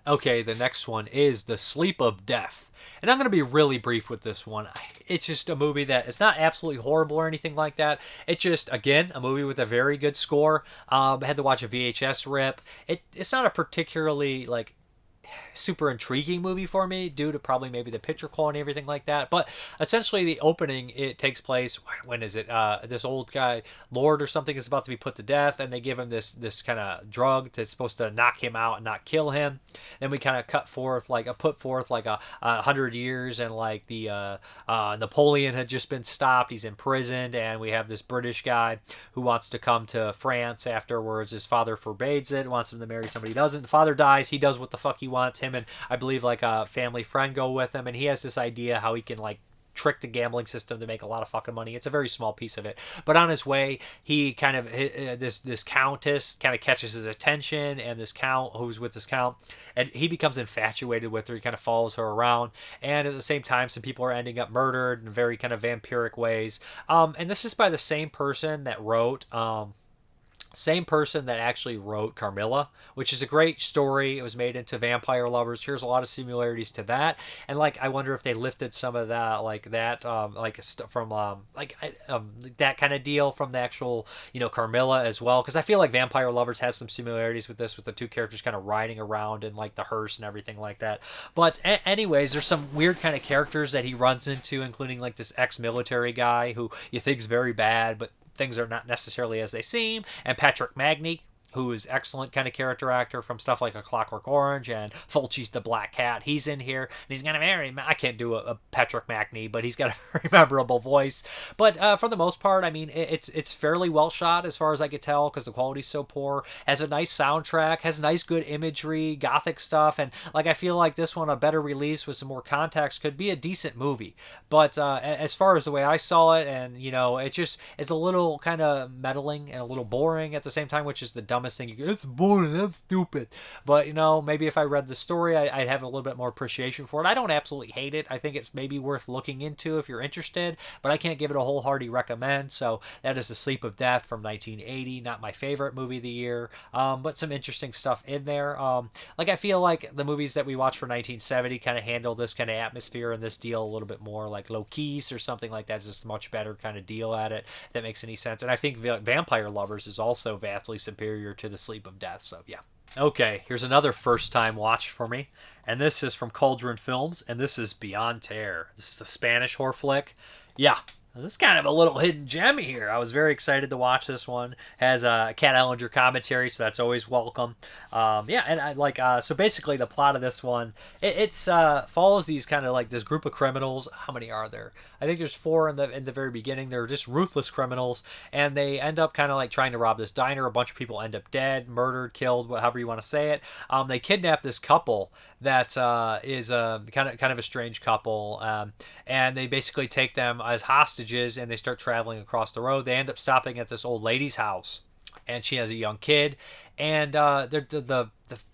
Okay, the next one is The Sleep of Death. And I'm going to be really brief with this one. It's just a movie that it's not absolutely horrible or anything like that. It's just, again, a movie with a very good score. I had to watch a VHS rip. It's not a particularly, super intriguing movie for me due to probably maybe the picture quality and everything like that. But essentially the opening, it takes place, when is it? This old guy, Lord or something, is about to be put to death, and they give him this kind of drug that's supposed to knock him out and not kill him. Then we kind of put forth a 100 years, and the Napoleon had just been stopped. He's imprisoned, and we have this British guy who wants to come to France afterwards. His father forbids it, wants him to marry somebody he doesn't. The father dies. He does what the fuck he wants. Him and I believe a family friend go with him, and he has this idea how he can trick the gambling system to make a lot of fucking money. It's a very small piece of it, but on his way, he kind of this countess kind of catches his attention, and this count who's with this count, and he becomes infatuated with her. He kind of follows her around, and at the same time, some people are ending up murdered in very kind of vampiric ways. And this is by the same person that actually wrote Carmilla, which is a great story. It was made into Vampire Lovers. Here's a lot of similarities to that, and I wonder if they lifted some of that, from that kind of deal from the actual Carmilla as well, because I feel like Vampire Lovers has some similarities with this, with the two characters kind of riding around in the hearse and everything like that. But anyways, there's some weird kind of characters that he runs into, including this ex-military guy who you think is very bad, but things are not necessarily as they seem, and Patrick Magny, who is excellent kind of character actor from stuff like A Clockwork Orange and Fulci's The Black Cat. He's in here, and he's going to marry. I can't do a Patrick Magny, but he's got a very memorable voice. But for the most part, I mean, it's fairly well shot as far as I could tell, because the quality's so poor. Has a nice soundtrack, has nice good imagery, gothic stuff, and I feel like this one, a better release with some more context, could be a decent movie. But as far as the way I saw it, and it's a little kind of meddling and a little boring at the same time, which is the dumbest thing. It's boring, that's stupid. But maybe if I read the story, I'd have a little bit more appreciation for it. I don't absolutely hate it. I think it's maybe worth looking into if you're interested, but I can't give it a wholehearted recommend. So that is The Sleep of Death from 1980. Not my favorite movie of the year, but some interesting stuff in there. I feel like the movies that we watched for 1970 kind of handle this kind of atmosphere and this deal a little bit more, like Low Keys or something like that. Is just a much better kind of deal at it, if that makes any sense. And I think Vampire Lovers is also vastly superior to The Sleep of Death. So yeah. Okay, here's another first time watch for me, and this is from Cauldron Films, and this is Beyond Terror. This is a Spanish horror flick. Yeah, This is kind of a little hidden gem here. I was very excited to watch this one. Has a Cat Ellinger commentary, so that's always welcome. Yeah, and I like so basically the plot of this one, it's follows these kind of like this group of criminals. How many are there? I think there's 4 in the very beginning. They're just ruthless criminals, and they end up kind of like trying to rob this diner. A bunch of people end up dead, murdered, killed, however you want to say it. They kidnap this couple that is kind of a strange couple, and they basically take them as hostages, and they start traveling across the road. They end up stopping at this old lady's house, and she has a young kid, and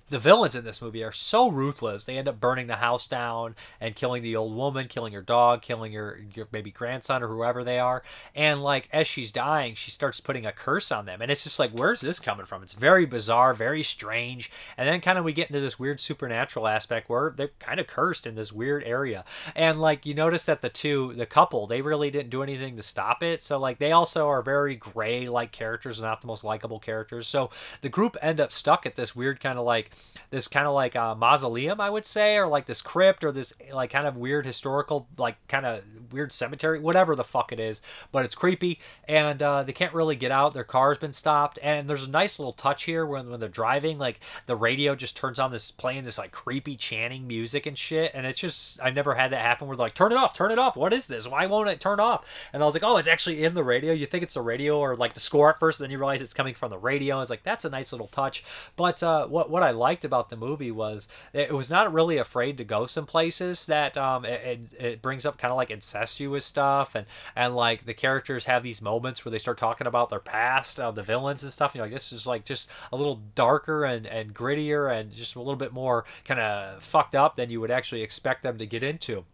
the villains in this movie are so ruthless. They end up burning the house down and killing the old woman, killing her dog, killing your maybe grandson or whoever they are. And like as she's dying, she starts putting a curse on them. And it's just like, where's this coming from? It's very bizarre, very strange. And then kind of we get into this weird supernatural aspect where they're kind of cursed in this weird area. And like you notice that the couple, they really didn't do anything to stop it. So like they also are very gray like characters, not the most likable characters. So the group end up stuck at this weird kind of like mausoleum, I would say, or like this crypt, or this like kind of weird historical like kind of weird cemetery, whatever the fuck it is, but it's creepy, and they can't really get out. Their car's been stopped, and there's a nice little touch here when they're driving, like the radio just turns on playing this like creepy chanting music and shit, and it's just, I've never had that happen where they're like, turn it off, what is this, why won't it turn off? And I was like, oh, it's actually in the radio. You think it's the radio or like the score at first, then you realize it's coming from the radio. It's like, that's a nice little touch. But what I liked about the movie was it was not really afraid to go some places that it brings up kind of like incestuous stuff, and like the characters have these moments where they start talking about their past, the villains and stuff. You're like, this is like just a little darker and grittier and just a little bit more kind of fucked up than you would actually expect them to get into.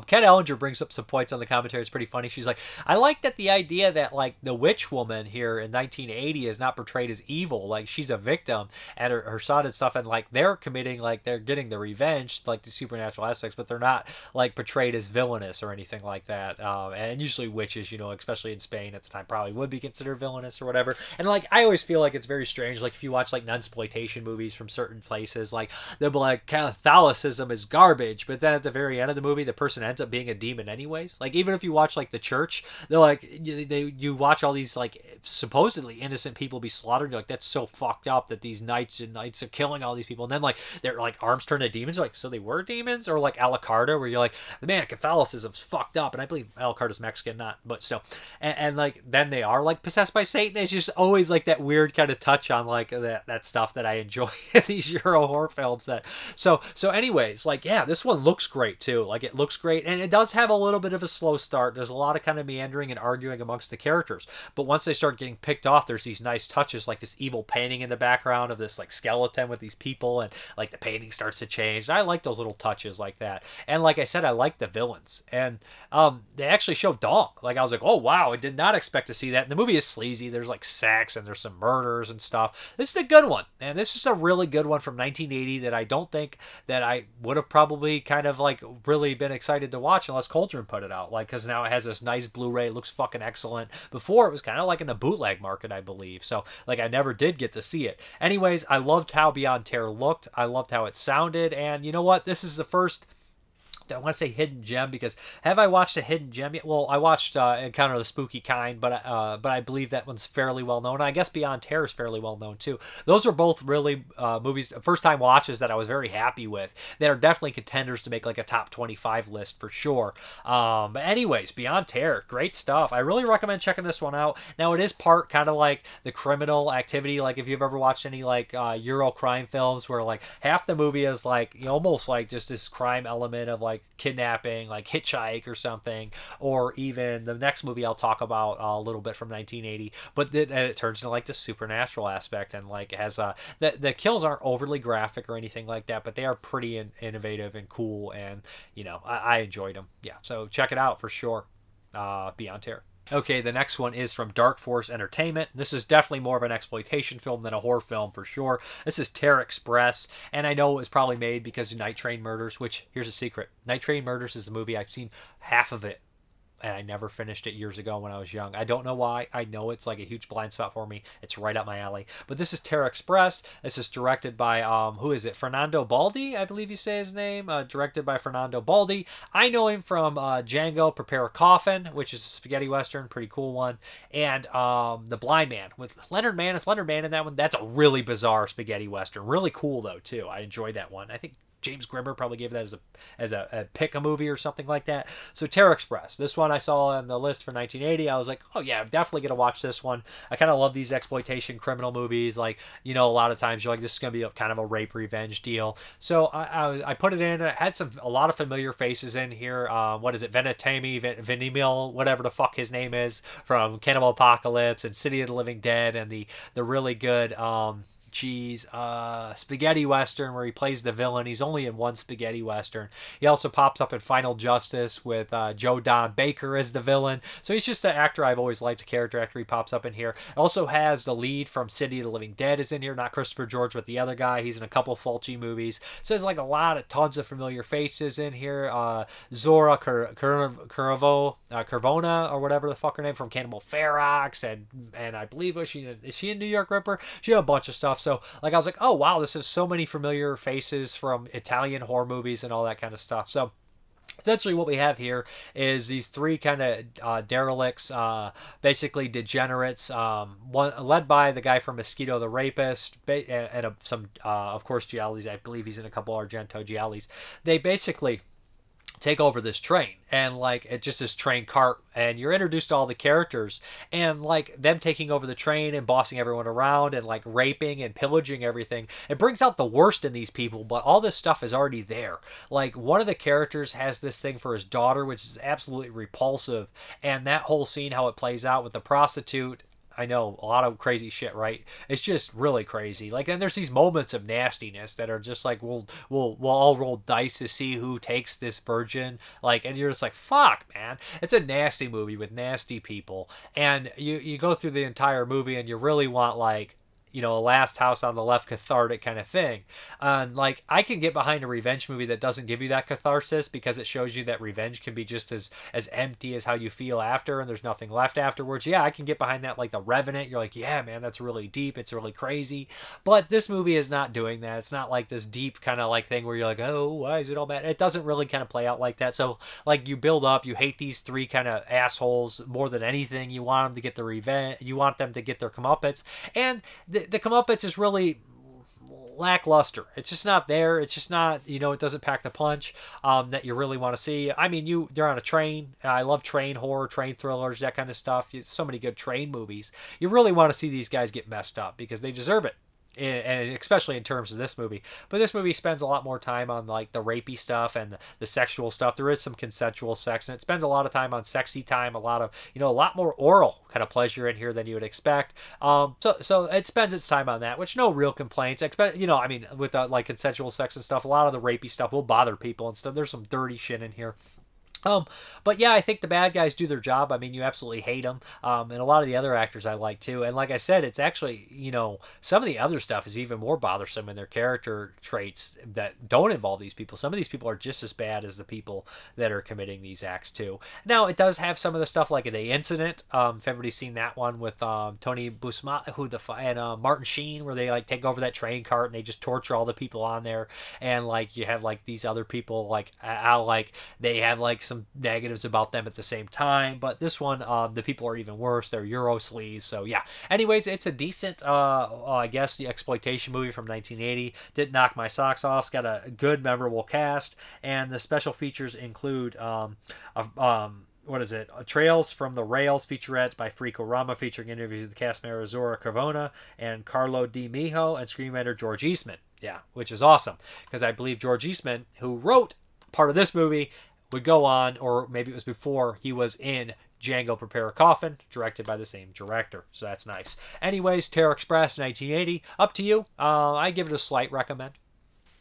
Ken Ellinger brings up some points on the commentary. It's pretty funny. She's like, I like that the idea that like the witch woman here in 1980 is not portrayed as evil. Like she's a victim and her son and stuff, and like they're committing, like they're getting the revenge, like the supernatural aspects, but they're not like portrayed as villainous or anything like that. And usually witches, especially in Spain at the time, probably would be considered villainous or whatever. And like I always feel like it's very strange. Like if you watch like nunsploitation movies from certain places, like they'll be like, Catholicism is garbage, but then at the very end of the movie, the person ends up being a demon anyways. Like even if you watch like the church, they're like you watch all these like supposedly innocent people be slaughtered, you're like, that's so fucked up that these knights are killing all these people, and then like their like arms turn to demons. Like, so they were demons? Or like Alucarda, where you're like, man, Catholicism's fucked up, and I believe Alucarda's Mexican, not, but still, and like then they are like possessed by Satan. It's just always like that weird kind of touch on like that stuff that I enjoy in these Euro horror films. That so anyways, like yeah, this one looks great too. Like it looks great, and it does have a little bit of a slow start. There's a lot of kind of meandering and arguing amongst the characters, but once they start getting picked off, there's these nice touches, like this evil painting in the background of this like skeleton with these people, and like the painting starts to change. And I like those little touches like that. And like I said, I like the villains, and they actually show Donk. Like I was like, oh wow, I did not expect to see that. And the movie is sleazy. There's like sex and there's some murders and stuff. This is a good one, and this is a really good one from 1980 that I don't think that I would have probably kind of like really been excited to watch unless Cauldron put it out, like, because now it has this nice Blu-ray. It looks fucking excellent. Before it was kind of like in the bootleg market, I believe, so like I never did get to see it. Anyways, I loved how Beyond Terror looked. I loved how it sounded, and you know what, this is the first, I want to say hidden gem, because have I watched a hidden gem yet? Well, I watched Encounter of the Spooky Kind, but I believe that one's fairly well known. I guess Beyond Terror is fairly well known too. Those are both really movies, first time watches that I was very happy with. They are definitely contenders to make like a top 25 list for sure. But anyways, Beyond Terror, great stuff. I really recommend checking this one out. Now it is part kind of like the criminal activity. Like if you've ever watched any like Euro crime films where like half the movie is like almost like just this crime element of like kidnapping, like Hitchhike or something, or even the next movie I'll talk about a little bit from 1980, but then it turns into like the supernatural aspect, and like it has the kills aren't overly graphic or anything like that, but they are pretty innovative and cool, and I enjoyed them. Yeah, so check it out for sure. Beyond Terror. Okay, the next one is from Dark Force Entertainment. This is definitely more of an exploitation film than a horror film for sure. This is Terror Express, and I know it was probably made because of Night Train Murders, which, here's a secret. Night Train Murders is a movie I've seen half of it and I never finished it years ago when I was young. I don't know why. I know it's like a huge blind spot for me. It's right up my alley. But this is Terror Express. This is directed by who is it? Fernando Baldi, I believe you say his name. Directed by Fernando Baldi. I know him from Django, Prepare a Coffin, which is a spaghetti western, pretty cool one, and The Blind Man with Leonard Mann. Is Leonard Mann in that one? That's a really bizarre spaghetti western. Really cool though too. I enjoyed that one. I think James Grimmer probably gave that as a pick a movie or something like that. So Terror Express, this one I saw on the list for 1980. I was like, oh yeah, I'm definitely gonna watch this one. I kind of love these exploitation criminal movies. Like, you know, a lot of times you're like, this is gonna be kind of a rape revenge deal. So I put it in. It had a lot of familiar faces in here. What is it? Venatami, Venimil, whatever the fuck his name is, from Cannibal Apocalypse and City of the Living Dead, and the really good spaghetti western where he plays the villain. He's only in one spaghetti western. He also pops up in Final Justice with Joe Don Baker as the villain. So he's just an actor I've always liked, a character actor. He pops up in here. Also has the lead from City of the Living Dead is in here, not Christopher George, but the other guy. He's in a couple Fulci movies. So there's like tons of familiar faces in here. Zora Curvona or whatever the fuck her name, from Cannibal Ferox, and I believe is she in New York Ripper? She had a bunch of stuff. So like I was like, oh wow, this is so many familiar faces from Italian horror movies and all that kind of stuff. So essentially what we have here is these three kind of derelicts, basically degenerates, one led by the guy from Mosquito the Rapist, and some of course Giallis. I believe he's in a couple Argento Giallis. They basically take over this train, and like it just this train cart, and you're introduced to all the characters, and like them taking over the train and bossing everyone around and like raping and pillaging everything. It brings out the worst in these people, but all this stuff is already there. Like one of the characters has this thing for his daughter, which is absolutely repulsive, and that whole scene, how it plays out with the prostitute, I know, a lot of crazy shit, right? It's just really crazy. Like, and there's these moments of nastiness that are just like, we'll all roll dice to see who takes this virgin. Like, and you're just like, fuck, man. It's a nasty movie with nasty people. And you go through the entire movie and you really want, like, you know, a Last House on the Left cathartic kind of thing. And like, I can get behind a revenge movie that doesn't give you that catharsis, because it shows you that revenge can be just as empty as how you feel after, and there's nothing left afterwards. Yeah, I can get behind that, like The Revenant. You're like, yeah, man, that's really deep. It's really crazy. But this movie is not doing that. It's not like this deep kind of like thing where you're like, oh, why is it all bad? It doesn't really kind of play out like that. So like, you build up, you hate these three kind of assholes more than anything. You want them to get the revenge. You want them to get their comeuppance. And the comeuppance is really lackluster. It's just not there. It's just not, you know, it doesn't pack the punch that you really want to see. I mean, they're on a train. I love train horror, train thrillers, that kind of stuff. So many good train movies. You really want to see these guys get messed up because they deserve it. And especially in terms of this movie. But this movie spends a lot more time on like the rapey stuff and the sexual stuff. There is some consensual sex, and it spends a lot of time on sexy time, a lot more oral kind of pleasure in here than you would expect. So it spends its time on that, which no real complaints. With like consensual sex and stuff, a lot of the rapey stuff will bother people and stuff. There's some dirty shit in here. But yeah, I think the bad guys do their job. I mean, you absolutely hate them. And a lot of the other actors I like too. And like I said, it's actually, you know, some of the other stuff is even more bothersome in their character traits that don't involve these people. Some of these people are just as bad as the people that are committing these acts too. Now, it does have some of the stuff like The Incident. If everybody's seen that one with Tony Buscema and Martin Sheen, where they like take over that train cart and they just torture all the people on there. And like you have like these other people like how like they have like some negatives about them at the same time, but this one the people are even worse. They're Euro sleaze. So yeah, anyways, it's a decent I guess the exploitation movie from 1980. Didn't knock my socks off. It's got a good memorable cast, and the special features include Trails from the Rails featurette by Freakorama, featuring interviews with the cast member Zora Carvona and Carlo Di Mijo and screenwriter George Eastman. Yeah, which is awesome, because I believe George Eastman, who wrote part of this movie, would go on, or maybe it was before, he was in Django Prepare a Coffin, directed by the same director. So that's nice. Anyways, Terror Express, 1980. Up to you. I give it a slight recommend.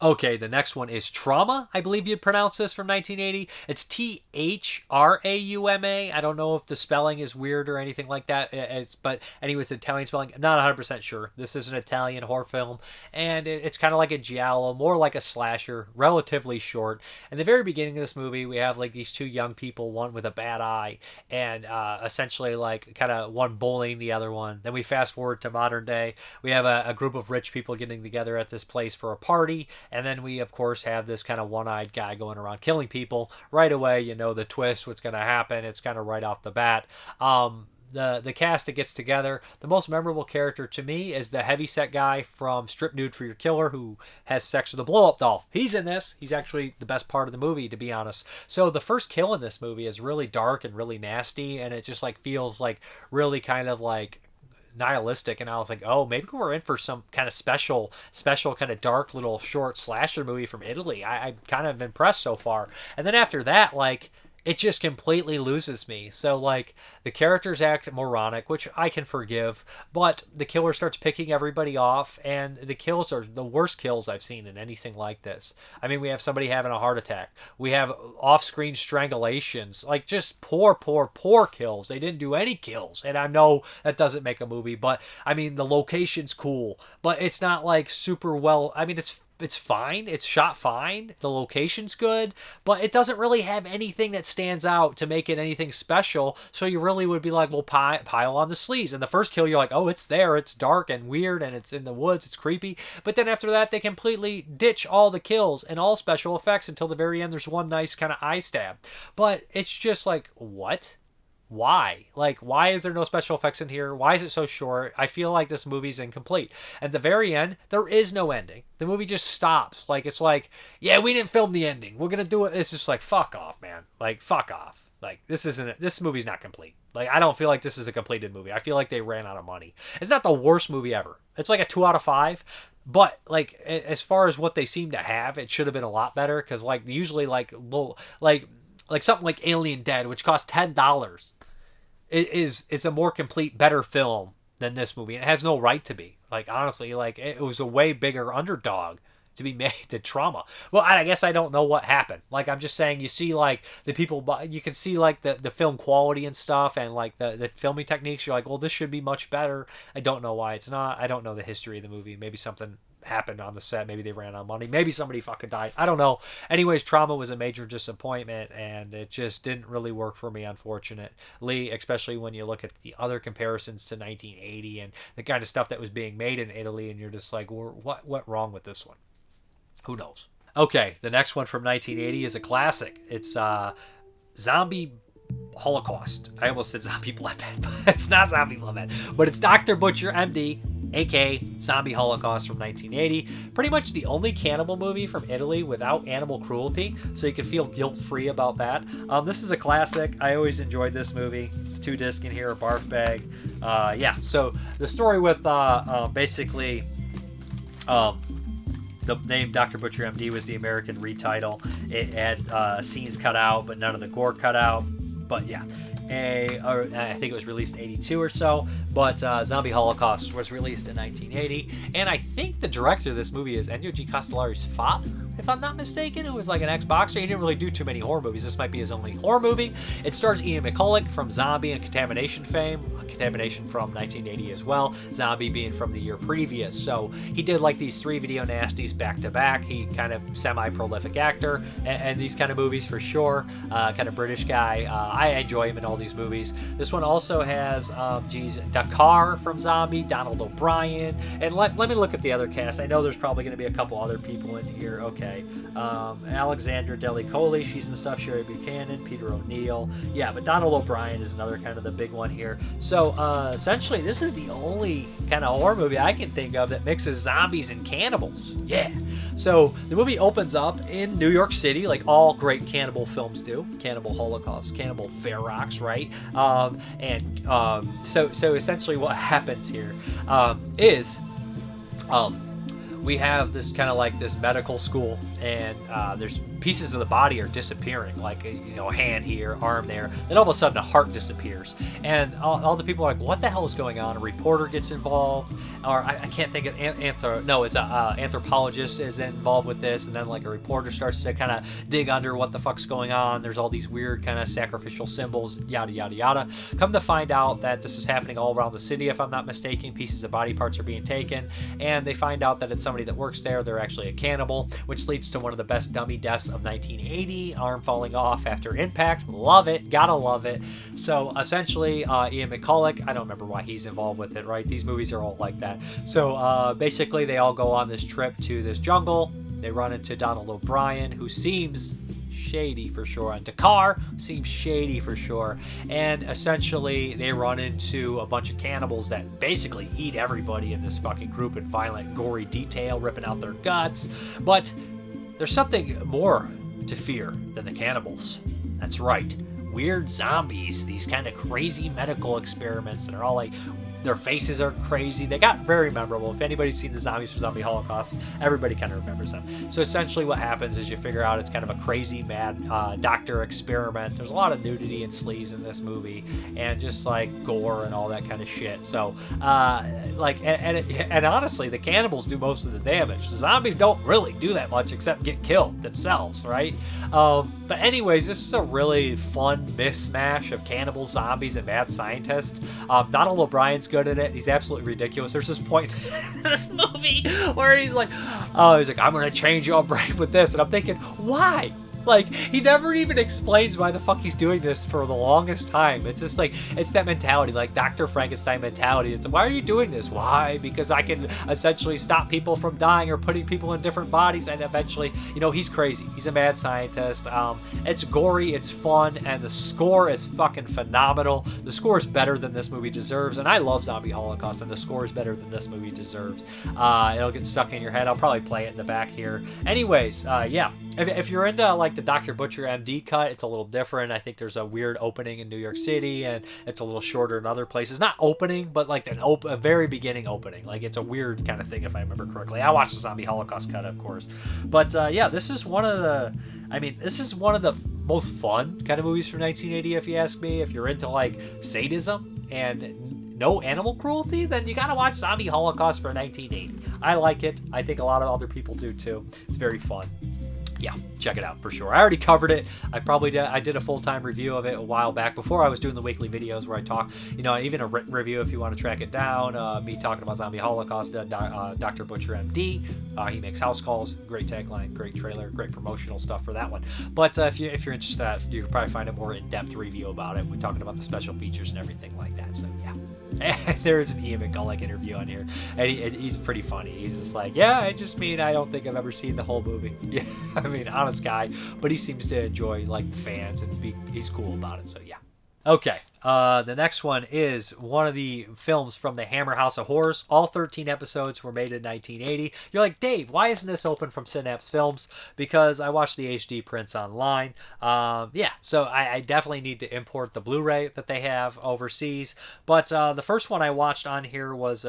Okay, the next one is Trhauma, I believe you'd pronounce this, from 1980. It's Thrauma. I don't know if the spelling is weird or anything like that. But anyways, Italian spelling, not 100% sure. This is an Italian horror film, and it's kind of like a giallo, more like a slasher, relatively short. In the very beginning of this movie, we have like these two young people, one with a bad eye, and essentially like kind of one bullying the other one. Then we fast forward to modern day. We have a group of rich people getting together at this place for a party. And then we, of course, have this kind of one-eyed guy going around killing people. Right away, you know the twist, what's going to happen. It's kind of right off the bat. The cast that gets together, the most memorable character to me is the heavyset guy from Strip Nude for Your Killer who has sex with a blow-up doll. He's in this. He's actually the best part of the movie, to be honest. So the first kill in this movie is really dark and really nasty, and it just like feels like really kind of like nihilistic, and I was like, oh, maybe we're in for some kind of special kind of dark little short slasher movie from Italy. I'm kind of impressed so far. And then after that, like, it just completely loses me. So, like, the characters act moronic, which I can forgive, but the killer starts picking everybody off, and the kills are the worst kills I've seen in anything like this. I mean, we have somebody having a heart attack. We have off-screen strangulations. Like, just poor kills. They didn't do any kills, and I know that doesn't make a movie, but, I mean, the location's cool, but it's not, like, super well... I mean, it's fine. It's shot fine. The location's good, but it doesn't really have anything that stands out to make it anything special. So you really would be like, well, pile on the sleaze. And the first kill, you're like, oh, it's there. It's dark and weird, and it's in the woods. It's creepy. But then after that, they completely ditch all the kills and all special effects until the very end. There's one nice kind of eye stab. But it's just like, what? Why? Like, why is there no special effects in here? Why is it so short? I feel like this movie's incomplete. At the very end, there is no ending. The movie just stops. Like, it's like, yeah, we didn't film the ending. We're going to do it. It's just like, fuck off, man. Like, fuck off. Like, this movie's not complete. Like, I don't feel like this is a completed movie. I feel like they ran out of money. It's not the worst movie ever. It's like a 2 out of 5. But, like, as far as what they seem to have, it should have been a lot better. Because, like, usually, like something like Alien Dead, which cost $10, is a more complete, better film than this movie. And it has no right to be. Like, honestly, like, it was a way bigger underdog to be made than Trhauma. Well, I guess I don't know what happened. Like, I'm just saying, you see, like, the people, you can see, like, the film quality and stuff, and, like, the filming techniques. You're like, well, this should be much better. I don't know why it's not. I don't know the history of the movie. Maybe something happened on the set. Maybe they ran out of money. Maybe somebody fucking died. I don't know. Anyways, Trhauma was a major disappointment, and it just didn't really work for me, unfortunately, especially when you look at the other comparisons to 1980 and the kind of stuff that was being made in Italy, and you're just like, well, what went wrong with this one? Who knows? Okay, the next one from 1980 is a classic. It's Zombie Holocaust. I almost said Zombie Bloodbath, but it's not Zombie Bloodbath. But it's Dr. Butcher, MD, aka Zombie Holocaust from 1980. Pretty much the only cannibal movie from Italy without animal cruelty, so you can feel guilt-free about that. This is a classic. I always enjoyed this movie. It's 2 disc in here, a barf bag. Yeah, so the story with basically... the name Dr. Butcher MD was the American retitle. It had scenes cut out, but none of the gore cut out. But yeah, I think it was released in 82 or so. But Zombie Holocaust was released in 1980. And I think the director of this movie is Ennio G. Castellari's father, if I'm not mistaken, who was like an ex-boxer. He didn't really do too many horror movies. This might be his only horror movie. It stars Ian McCulloch from Zombie and Contamination fame. Contamination from 1980 as well, Zombie being from the year previous. So he did like these 3 video nasties back to back. He kind of semi-prolific actor, and these kind of movies for sure. Kind of British guy. I enjoy him in all these movies. This one also has Dakar from Zombie, Donald O'Brien, and let me look at the other cast. I know there's probably going to be a couple other people in here. Okay, Alexandra Delicoli, she's in the stuff. Sherry Buchanan, Peter O'Neill. Yeah, but Donald O'Brien is another kind of the big one here. So essentially, this is the only kind of horror movie I can think of that mixes zombies and cannibals. Yeah. So the movie opens up in New York City, like all great cannibal films do. Cannibal Holocaust, Cannibal Ferox, right? So essentially what happens here is we have this kind of like this medical school, and there's pieces of the body are disappearing, like a hand here, arm there. Then all of a sudden a heart disappears, and all the people are like, what the hell is going on? A reporter gets involved, or I can't think of it's a anthropologist is involved with this, and then like a reporter starts to kind of dig under what the fuck's going on. There's all these weird kind of sacrificial symbols, yada yada yada. Come to find out that this is happening all around the city, if I'm not mistaken. Pieces of body parts are being taken, and they find out that it's somebody that works there. They're actually a cannibal, which leads to one of the best dummy deaths of 1980, arm falling off after impact. Love it, gotta love it. So essentially, Ian McCulloch, I don't remember why he's involved with it, right? These movies are all like that. So basically, they all go on this trip to this jungle. They run into Donald O'Brien, who seems shady for sure, and Dakar seems shady for sure, and essentially they run into a bunch of cannibals that basically eat everybody in this fucking group in violent, gory detail, ripping out their guts. But there's something more to fear than the cannibals. That's right, weird zombies, these kind of crazy medical experiments that are all like, their faces are crazy. They got very memorable. If anybody's seen the Zombies for Zombie Holocaust, everybody kind of remembers them. So essentially what happens is you figure out it's kind of a crazy, mad doctor experiment. There's a lot of nudity and sleaze in this movie, and just like gore and all that kind of shit. So and honestly, the cannibals do most of the damage. The zombies don't really do that much except get killed themselves, right? But anyways, this is a really fun mishmash of cannibals, zombies, and mad scientists. Donald O'Brien's good at it. He's absolutely ridiculous. There's this point in this movie where he's like, I'm gonna change your brain with this, and I'm thinking, why? Like, he never even explains why the fuck he's doing this for the longest time. It's just like, it's that mentality, like Dr. Frankenstein mentality. It's, why are you doing this? Why? Because I can essentially stop people from dying or putting people in different bodies, and eventually, he's crazy. He's a mad scientist. It's gory, it's fun, and the score is fucking phenomenal. The score is better than this movie deserves, and I love Zombie Holocaust, and the score is better than this movie deserves. It'll get stuck in your head. I'll probably play it in the back here. Anyways, yeah. If you're into like the Dr. Butcher MD cut, it's a little different. I think there's a weird opening in New York City, and it's a little shorter in other places. Not opening, but like a very beginning opening. Like, it's a weird kind of thing, if I remember correctly. I watched the Zombie Holocaust cut, of course. But yeah, this is one of the most fun kind of movies from 1980, if you ask me. If you're into like sadism and no animal cruelty, then you gotta watch Zombie Holocaust for 1980. I like it. I think a lot of other people do too. It's very fun. Yeah, check it out for sure. I already covered it. I did a full-time review of it a while back before I was doing the weekly videos where I talk, even a written review if you want to track it down. Me talking about Zombie Holocaust, Dr. Butcher MD. He makes house calls. Great tagline, great trailer, great promotional stuff for that one. But if you're interested, you can probably find a more in-depth review about it. We're talking about the special features and everything like that. So yeah. And there's an Ian McCulloch interview on here, and he's pretty funny. He's just like, yeah, I don't think I've ever seen the whole movie. Yeah, I mean, honest guy, but he seems to enjoy like the fans, and he's cool about it. So yeah. Okay, the next one is one of the films from the Hammer House of Horrors. All 13 episodes were made in 1980. You're like, Dave, why isn't this open from Synapse Films? Because I watched the HD prints online. Yeah, so I definitely need to import the Blu-ray that they have overseas. But the first one I watched on here was,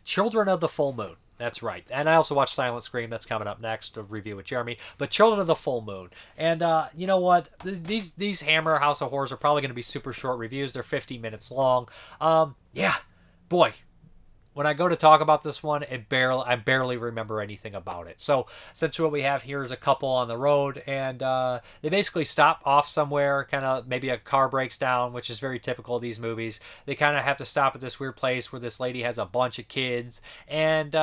Children of the Full Moon. That's right. And I also watched Silent Scream. That's coming up next, a review with Jeremy. But Children of the Full Moon. And you know what? These Hammer House of Horrors are probably going to be super short reviews. They're 50 minutes long. Yeah, boy. When I go to talk about this one, I barely remember anything about it. So essentially what we have here is a couple on the road, and they basically stop off somewhere, kind of maybe a car breaks down, which is very typical of these movies. They kind of have to stop at this weird place where this lady has a bunch of kids, and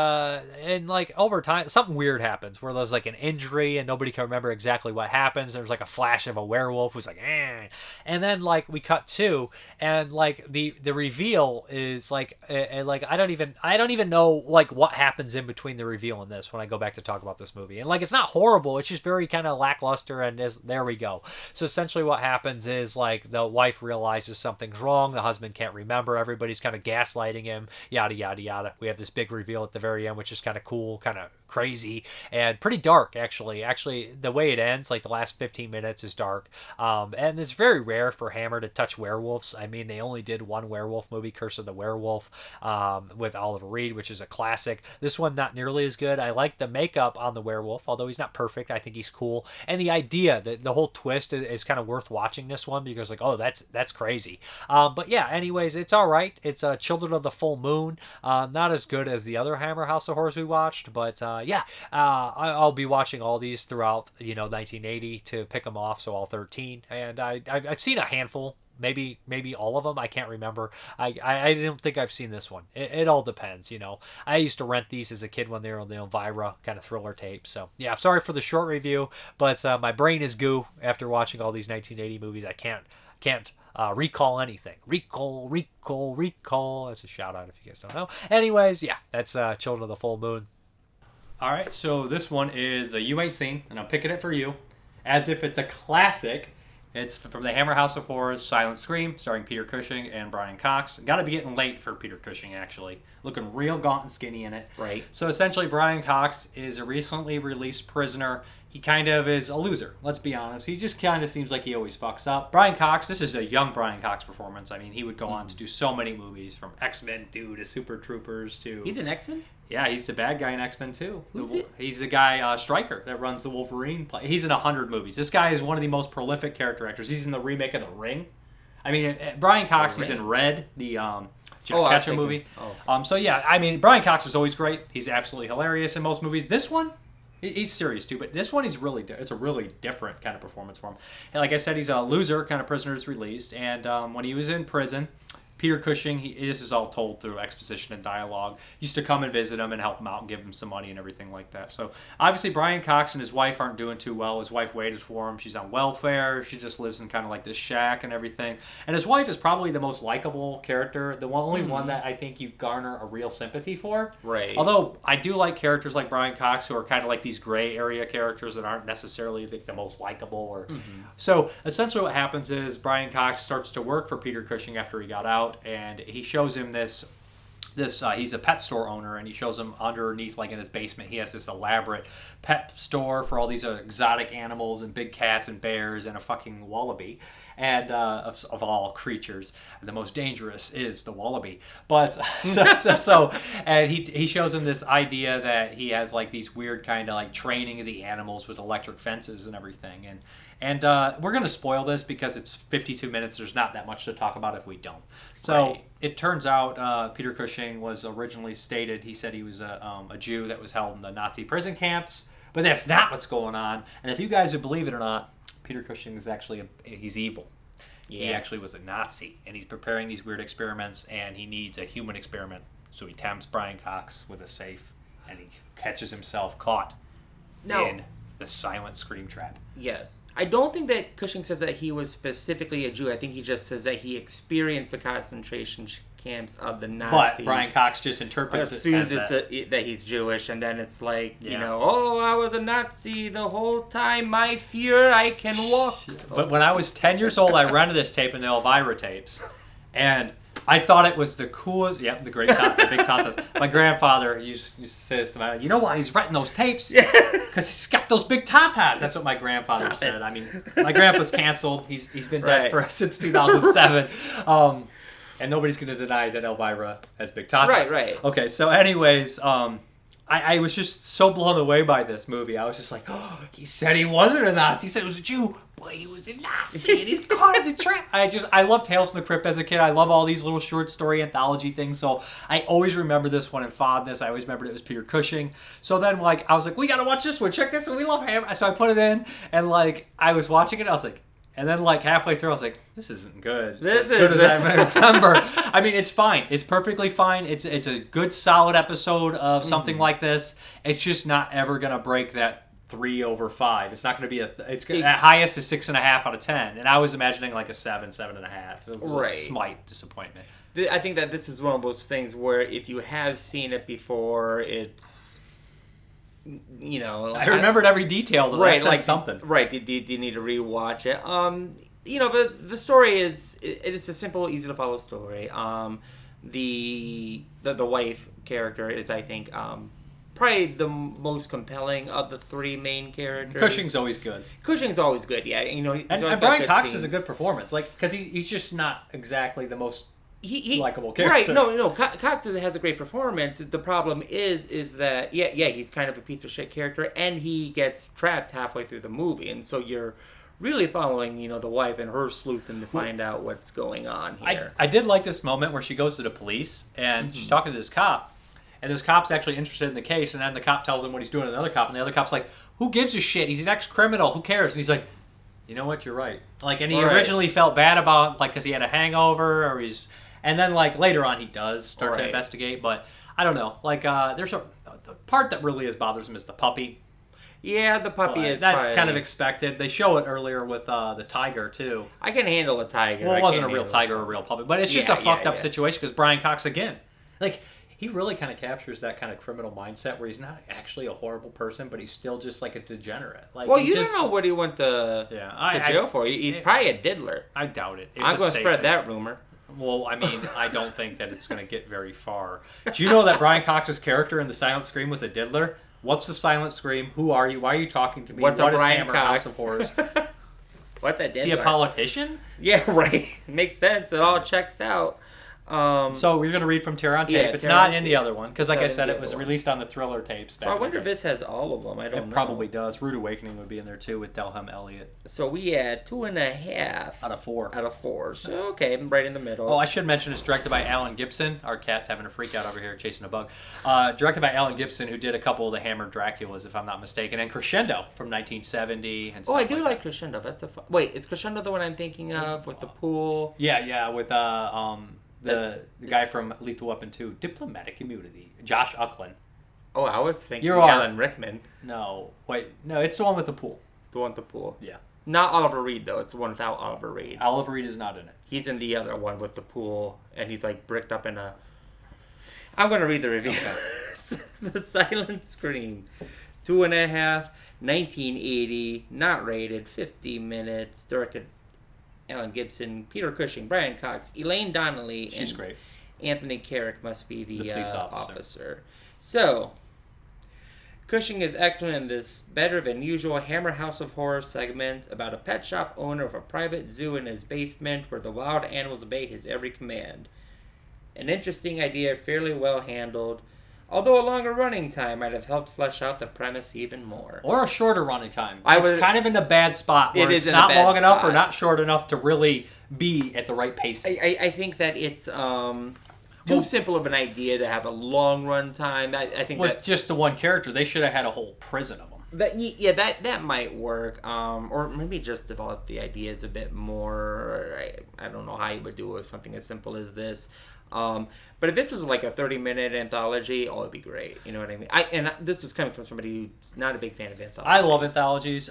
like over time, something weird happens where there's like an injury and nobody can remember exactly what happens. There's like a flash of a werewolf who's like, eh. And then like we cut to, and like the reveal is like I don't even know like what happens in between the reveal and this when I go back to talk about this movie. And like, it's not horrible, it's just very kind of lackluster, and there we go. So essentially what happens is like the wife realizes something's wrong, the husband can't remember, everybody's kind of gaslighting him, yada yada yada. We have this big reveal at the very end, which is kind of cool, kind of crazy, and pretty dark actually. The way it ends, like the last 15 minutes is dark, and it's very rare for Hammer to touch werewolves. I mean, they only did one werewolf movie, Curse of the Werewolf, with Oliver Reed, which is a classic. This one not nearly as good. I like the makeup on the werewolf, although he's not perfect. I think he's cool, and the idea, the whole twist is kind of worth watching this one because like, oh, that's crazy. But yeah, anyways, it's all right. It's Children of the Full Moon. Not as good as the other Hammer House of Horrors we watched, but I'll be watching all these throughout 1980 to pick them off, so all 13, and I've seen a handful. Maybe all of them. I can't remember. I don't think I've seen this one. It all depends, I used to rent these as a kid when they were on the Elvira kind of thriller tapes. So yeah, sorry for the short review, but my brain is goo after watching all these 1980 movies. I can't recall anything. Recall. That's a shout out if you guys don't know. Anyways, yeah, that's Children of the Full Moon. All right, so this one is a you ain't seen, and I'm picking it for you, as if it's a classic. It's from the Hammer House of Horrors, Silent Scream, starring Peter Cushing and Brian Cox. Got to be getting late for Peter Cushing, actually. Looking real gaunt and skinny in it. Right. So essentially, Brian Cox is a recently released prisoner. He kind of is a loser, let's be honest. He just kind of seems like he always fucks up. Brian Cox, this is a young Brian Cox performance. I mean, he would go on to do so many movies, from X-Men 2 to Super Troopers to... He's an X-Men? Yeah, he's the bad guy in X-Men 2. Who's it? He's the guy, Stryker, that runs the Wolverine play. He's in 100 movies. This guy is one of the most prolific character actors. He's in the remake of The Ring. I mean, Brian Cox, he's in Red, the Catcher movie. So yeah, I mean, Brian Cox is always great. He's absolutely hilarious in most movies. This one, he's serious too, but this one it's a really different kind of performance for him. And like I said, he's a loser, kind of prisoner is released, and when he was in prison, Peter Cushing, this is all told through exposition and dialogue, used to come and visit him and help him out and give him some money and everything like that. So obviously Brian Cox and his wife aren't doing too well. His wife waited for him. She's on welfare. She just lives in kind of like this shack and everything. And his wife is probably the most likable character, the only one that I think you garner a real sympathy for. Right. Although I do like characters like Brian Cox who are kind of like these gray area characters that aren't necessarily the most likable. Or So essentially what happens is Brian Cox starts to work for Peter Cushing after he got out, and he shows him this he's a pet store owner, and he shows him underneath, like in his basement, he has this elaborate pet store for all these exotic animals and big cats and bears and a fucking wallaby, and of all creatures, the most dangerous is the wallaby. But so and he shows him this idea that he has like these weird kind of like training of the animals with electric fences and everything, and we're going to spoil this because it's 52 minutes. There's not that much to talk about if we don't. So It turns out Peter Cushing was originally stated, he said he was a Jew that was held in the Nazi prison camps, but that's not what's going on. And if you guys believe it or not, Peter Cushing is actually, he's evil. Yeah. He actually was a Nazi, and he's preparing these weird experiments, and he needs a human experiment. So he tempts Brian Cox with a safe, and he catches himself caught in the silent scream trap. Yes. I don't think that Cushing says that he was specifically a Jew. I think he just says that he experienced the concentration camps of the Nazis. But Brian Cox just interprets it as that he's Jewish, and then it's like, I was a Nazi the whole time. My fear, I can walk. But when I was 10 years old, I rented this tape in the Elvira tapes, and I thought it was the coolest. Yep, the great the big tatas. My grandfather used to say this to me. You know why he's renting those tapes? Because he's got those big tatas. That's what my grandfather said. I mean, my grandpa's canceled. He's been dead since 2007. And nobody's going to deny that Elvira has big tatas. Right. Okay, so anyways, I was just so blown away by this movie. I was just like, he said he wasn't a Nazi. He said he was a Jew. But he was a Nazi, and he's caught in the trap. I love Tales from the Crypt as a kid. I love all these little short story anthology things. So I always remember this one in fondness. I always remembered it was Peter Cushing. So then, I was like, we gotta watch this one. Check this one. We love him. So I put it in, and I was watching it. I was like, and then halfway through, I was like, this isn't good. As good as I remember. I mean, it's fine. It's perfectly fine. It's a good, solid episode of something like this. It's just not ever gonna break that 3/5. It's not going to be at highest is 6.5 out of 10, and I was imagining like a 7.5. It was a slight disappointment. I think that this is one of those things where if you have seen it before, it's I remembered every detail. That says something. Right? Do you need to rewatch it? The story it's a simple, easy to follow story. The wife character is, I think, probably the most compelling of the three main characters. Cushing's always good. Yeah. And Brian Cox is a good performance, because he's just not exactly the most he likable character. Right? No. Cox has a great performance. The problem is that he's kind of a piece of shit character, and he gets trapped halfway through the movie, and so you're really following the wife and her sleuthing to find out what's going on here. I did like this moment where she goes to the police and she's talking to this cop, and this cop's actually interested in the case, and then the cop tells him what he's doing to the other cop, and the other cop's like, "Who gives a shit? He's an ex-criminal. Who cares?" And he's like, "You know what? You're right." Like, and he originally felt bad about because he had a hangover, or and then later on he does start to investigate, but I don't know. There's the part that really bothers him is the puppy. Yeah, the puppy is. That's kind of expected. They show it earlier with the tiger too. I can handle a tiger. Well, it wasn't a real tiger or a real puppy, but it's just a fucked up situation because Brian Cox again, he really kind of captures that kind of criminal mindset where he's not actually a horrible person, but he's still just like a degenerate. You don't know what he went to jail for. He's probably a diddler. I doubt it. I'm going to spread that rumor. Well, I mean, I don't think that it's going to get very far. Do you know that Brian Cox's character in The Silent Scream was a diddler? What's the silent scream? Who are you? Why are you talking to me? What is Hammer Cox? House of Horrors? What's that? Is he a politician? Yeah, right. Makes sense. It all checks out. So we're going to read from Tear on Tape. Yeah, it's not in the other one because, like I said, it was released on the Thriller tapes. So I wonder if this has all of them. I don't know. It probably does. Rude Awakening would be in there too with Delham Elliott. So we had 2.5 out of 4. Out of 4. So okay, I'm right in the middle. Oh, I should mention it's directed by Alan Gibson. Our cat's having a freak out over here chasing a bug. Directed by Alan Gibson, who did a couple of the Hammer Draculas, if I'm not mistaken, and Crescendo from 1970. And I do like Crescendo. That's a wait. Is Crescendo the one I'm thinking of with the pool? Yeah, with the guy from Lethal Weapon 2, Diplomatic Immunity, Josh Ucklin. Oh, I was thinking Alan Rickman. No, it's the one with the pool. The one with the pool. Yeah. Not Oliver Reed though. It's the one without Oliver Reed. Oliver Reed is not in it. He's in the other one with the pool, and he's bricked up in a. I'm gonna read the review. Okay. The Silent Scream, 2.5, 1980, not rated, 50 minutes, directed. Alan Gibson, Peter Cushing, Brian Cox, Elaine Donnelly, she's great. Anthony Carrick must be the police officer. So, Cushing is excellent in this better than usual Hammer House of Horrors segment about a pet shop owner of a private zoo in his basement where the wild animals obey his every command. An interesting idea, fairly well handled. Although a longer running time might have helped flesh out the premise even more. Or a shorter running time. It's kind of in a bad spot where it's not long enough or not short enough to really be at the right pace. I think that it's too simple of an idea to have a long run time. I think with just the one character, they should have had a whole prison of them. That might work. Or maybe just develop the ideas a bit more. I don't know how you would do it with something as simple as this. But if this was like a 30-minute anthology, it'd be great. You know what I mean? And this is coming from somebody who's not a big fan of anthologies. I love anthologies.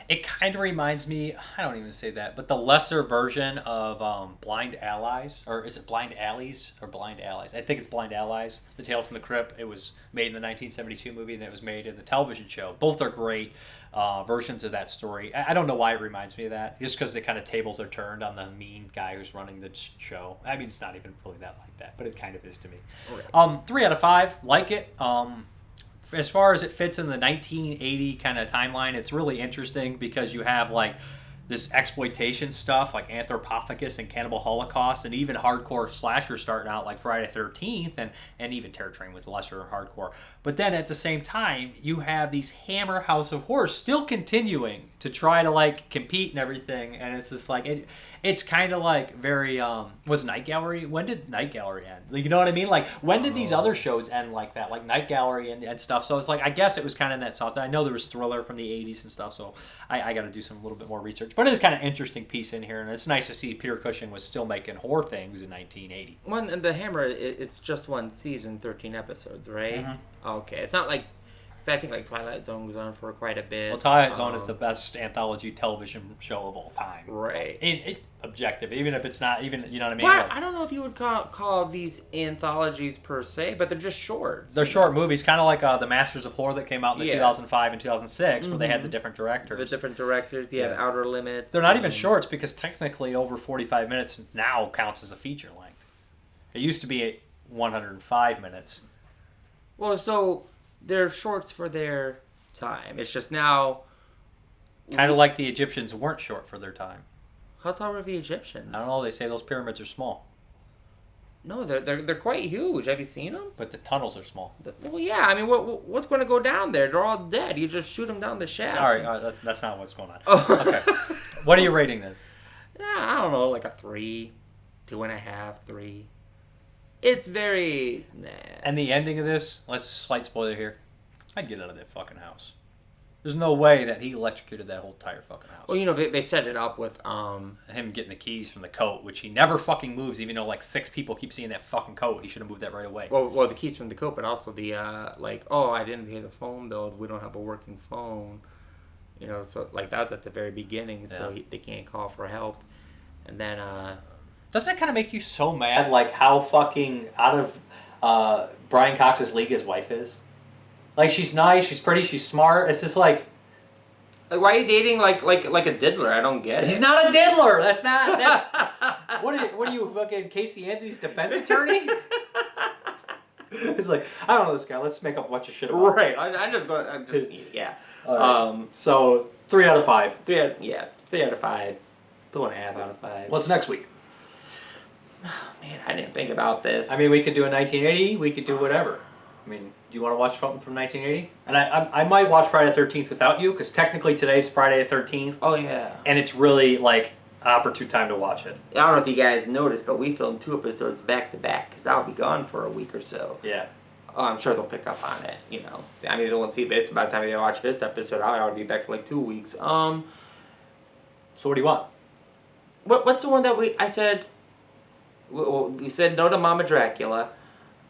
It kind of reminds me, I don't even say that, but the lesser version of Blind Allies. Or is it Blind Alleys or Blind Allies? I think it's Blind Allies. The Tales from the Crypt. It was made in the 1972 movie, and it was made in the television show. Both are great versions of that story. I don't know why it reminds me of that. Just because the kind of tables are turned on the mean guy who's running the show. I mean, it's not even really that like that, but it kind of is to me. Okay. 3 out of 5. Like it. As far as it fits in the 1980 kind of timeline, it's really interesting because you have this exploitation stuff like Anthropophagus and Cannibal Holocaust, and even hardcore slasher starting out like Friday the 13th and even Terror Train with lesser hardcore. But then at the same time, you have these Hammer House of Horrors still continuing to try to compete and everything, and it's just it's kind of very was Night Gallery? When did Night Gallery end? You know what I mean? When did these other shows end like that, like Night Gallery and stuff? So it's I guess it was kind of in that south. I know there was Thriller from the 80s and stuff, so I got to do some little bit more research. But it's kind of interesting piece in here, and it's nice to see Peter Cushing was still making horror things in 1980. One, the Hammer, it's just one season, 13 episodes, right? Mm-hmm. Okay, it's not like. I think Twilight Zone was on for quite a bit. Well, Twilight Zone is the best anthology television show of all time. Right. Objective, even if it's not, even, you know what I mean? Well, I don't know if you would call these anthologies per se, but they're just shorts. They're short movies, kind of like the Masters of Horror that came out in 2005 and 2006, where they had the different directors. The different directors, Outer Limits. They're not even shorts because technically over 45 minutes now counts as a feature length. It used to be 105 minutes. Well, so they're shorts for their time. It's just now. Kind of like the Egyptians weren't short for their time. How tall were the Egyptians? I don't know. They say those pyramids are small. No, they're quite huge. Have you seen them? But the tunnels are small. Well, yeah. I mean, what's going to go down there? They're all dead. You just shoot them down the shaft. All right, that's not what's going on. Oh. Okay. What are you rating this? Yeah, I don't know, like a 3, 2.5, 3. It's very... Nah. And the ending of this, let's slight spoiler here. I'd get out of that fucking house. There's no way that he electrocuted that whole entire fucking house. Well, you know, they set it up with him getting the keys from the coat, which he never fucking moves, even though like 6 people keep seeing that fucking coat. He should have moved that right away. Well, the keys from the coat, but also the I didn't pay the phone bill. We don't have a working phone. You know, so like that's at the very beginning, so they can't call for help. And then doesn't that kind of make you so mad, like how fucking out of Brian Cox's league his wife is? Like, she's nice, she's pretty, she's smart. It's just like why are you dating like a diddler? I don't get it. He's not a diddler. That's what are you fucking Casey Anthony's defense attorney? It's like, I don't know this guy. Let's make up a bunch of shit about him. Right. I'm just yeah. So 3 out of 5. 3 out of 5. 2.5 out of 5. What's next week? Oh, man, I didn't think about this. I mean, we could do a 1980. We could do whatever. I mean, do you want to watch something from 1980? And I might watch Friday the 13th without you, because technically today's Friday the 13th. Oh, yeah. And it's really, like, opportune time to watch it. I don't know if you guys noticed, but we filmed 2 episodes back to back, because I'll be gone for a week or so. Yeah. Oh, I'm sure they'll pick up on it, you know. I mean, they won't see this. By the time they watch this episode, I'll already be back for like 2 weeks. So what do you want? What's the one that I said... We said no to Mama Dracula.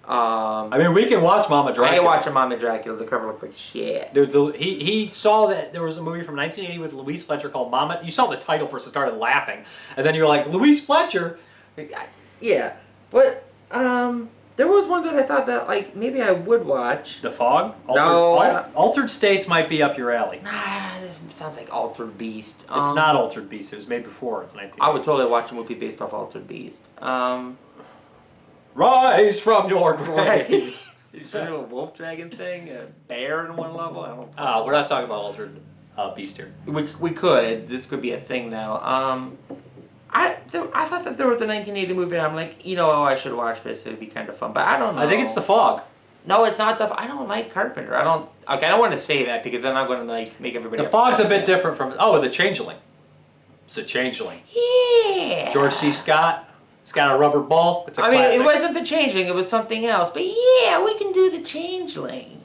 I mean, we can watch Mama Dracula. I ain't watching Mama Dracula. The cover looked like shit. Dude, he saw that there was a movie from 1980 with Louise Fletcher called Mama. You saw the title first and started laughing, and then you're like, Louise Fletcher. Yeah, but there was one that I thought that like maybe I would watch. The Fog. Altered States might be up your alley. Nah, this sounds like Altered Beast. It's not Altered Beast. It was made before. It's 1980. I would totally watch a movie based off Altered Beast. Rise from your grave. You should do a wolf dragon thing, a bear in one level. I don't know. We're not talking about Altered Beast here. We could. This could be a thing now. I thought that there was a 1980 movie, and I'm like, you know, I should watch this. It'd be kind of fun, but I don't know. I think it's The Fog. No, it's not I don't like Carpenter. I don't want to say that because then I'm going to like make everybody. The Fog's a bit different from The Changeling. It's The Changeling. Yeah. George C. Scott. It's got a rubber ball. It's a classic. Mean, it wasn't The Changeling. It was something else. But yeah, we can do The Changeling.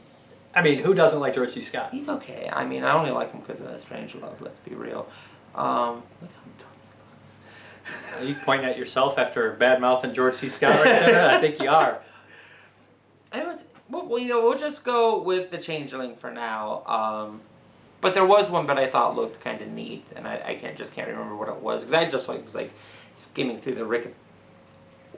I mean, who doesn't like George C. Scott? He's okay. I mean, I only like him because of Strange Love. Let's be real. Look how dumb he looks. Are you pointing at yourself after bad-mouthing George C. Scott right there? I think you are. Well, you know, we'll just go with The Changeling for now. But there was one that I thought looked kind of neat, and I can't remember what it was because I just was skimming through the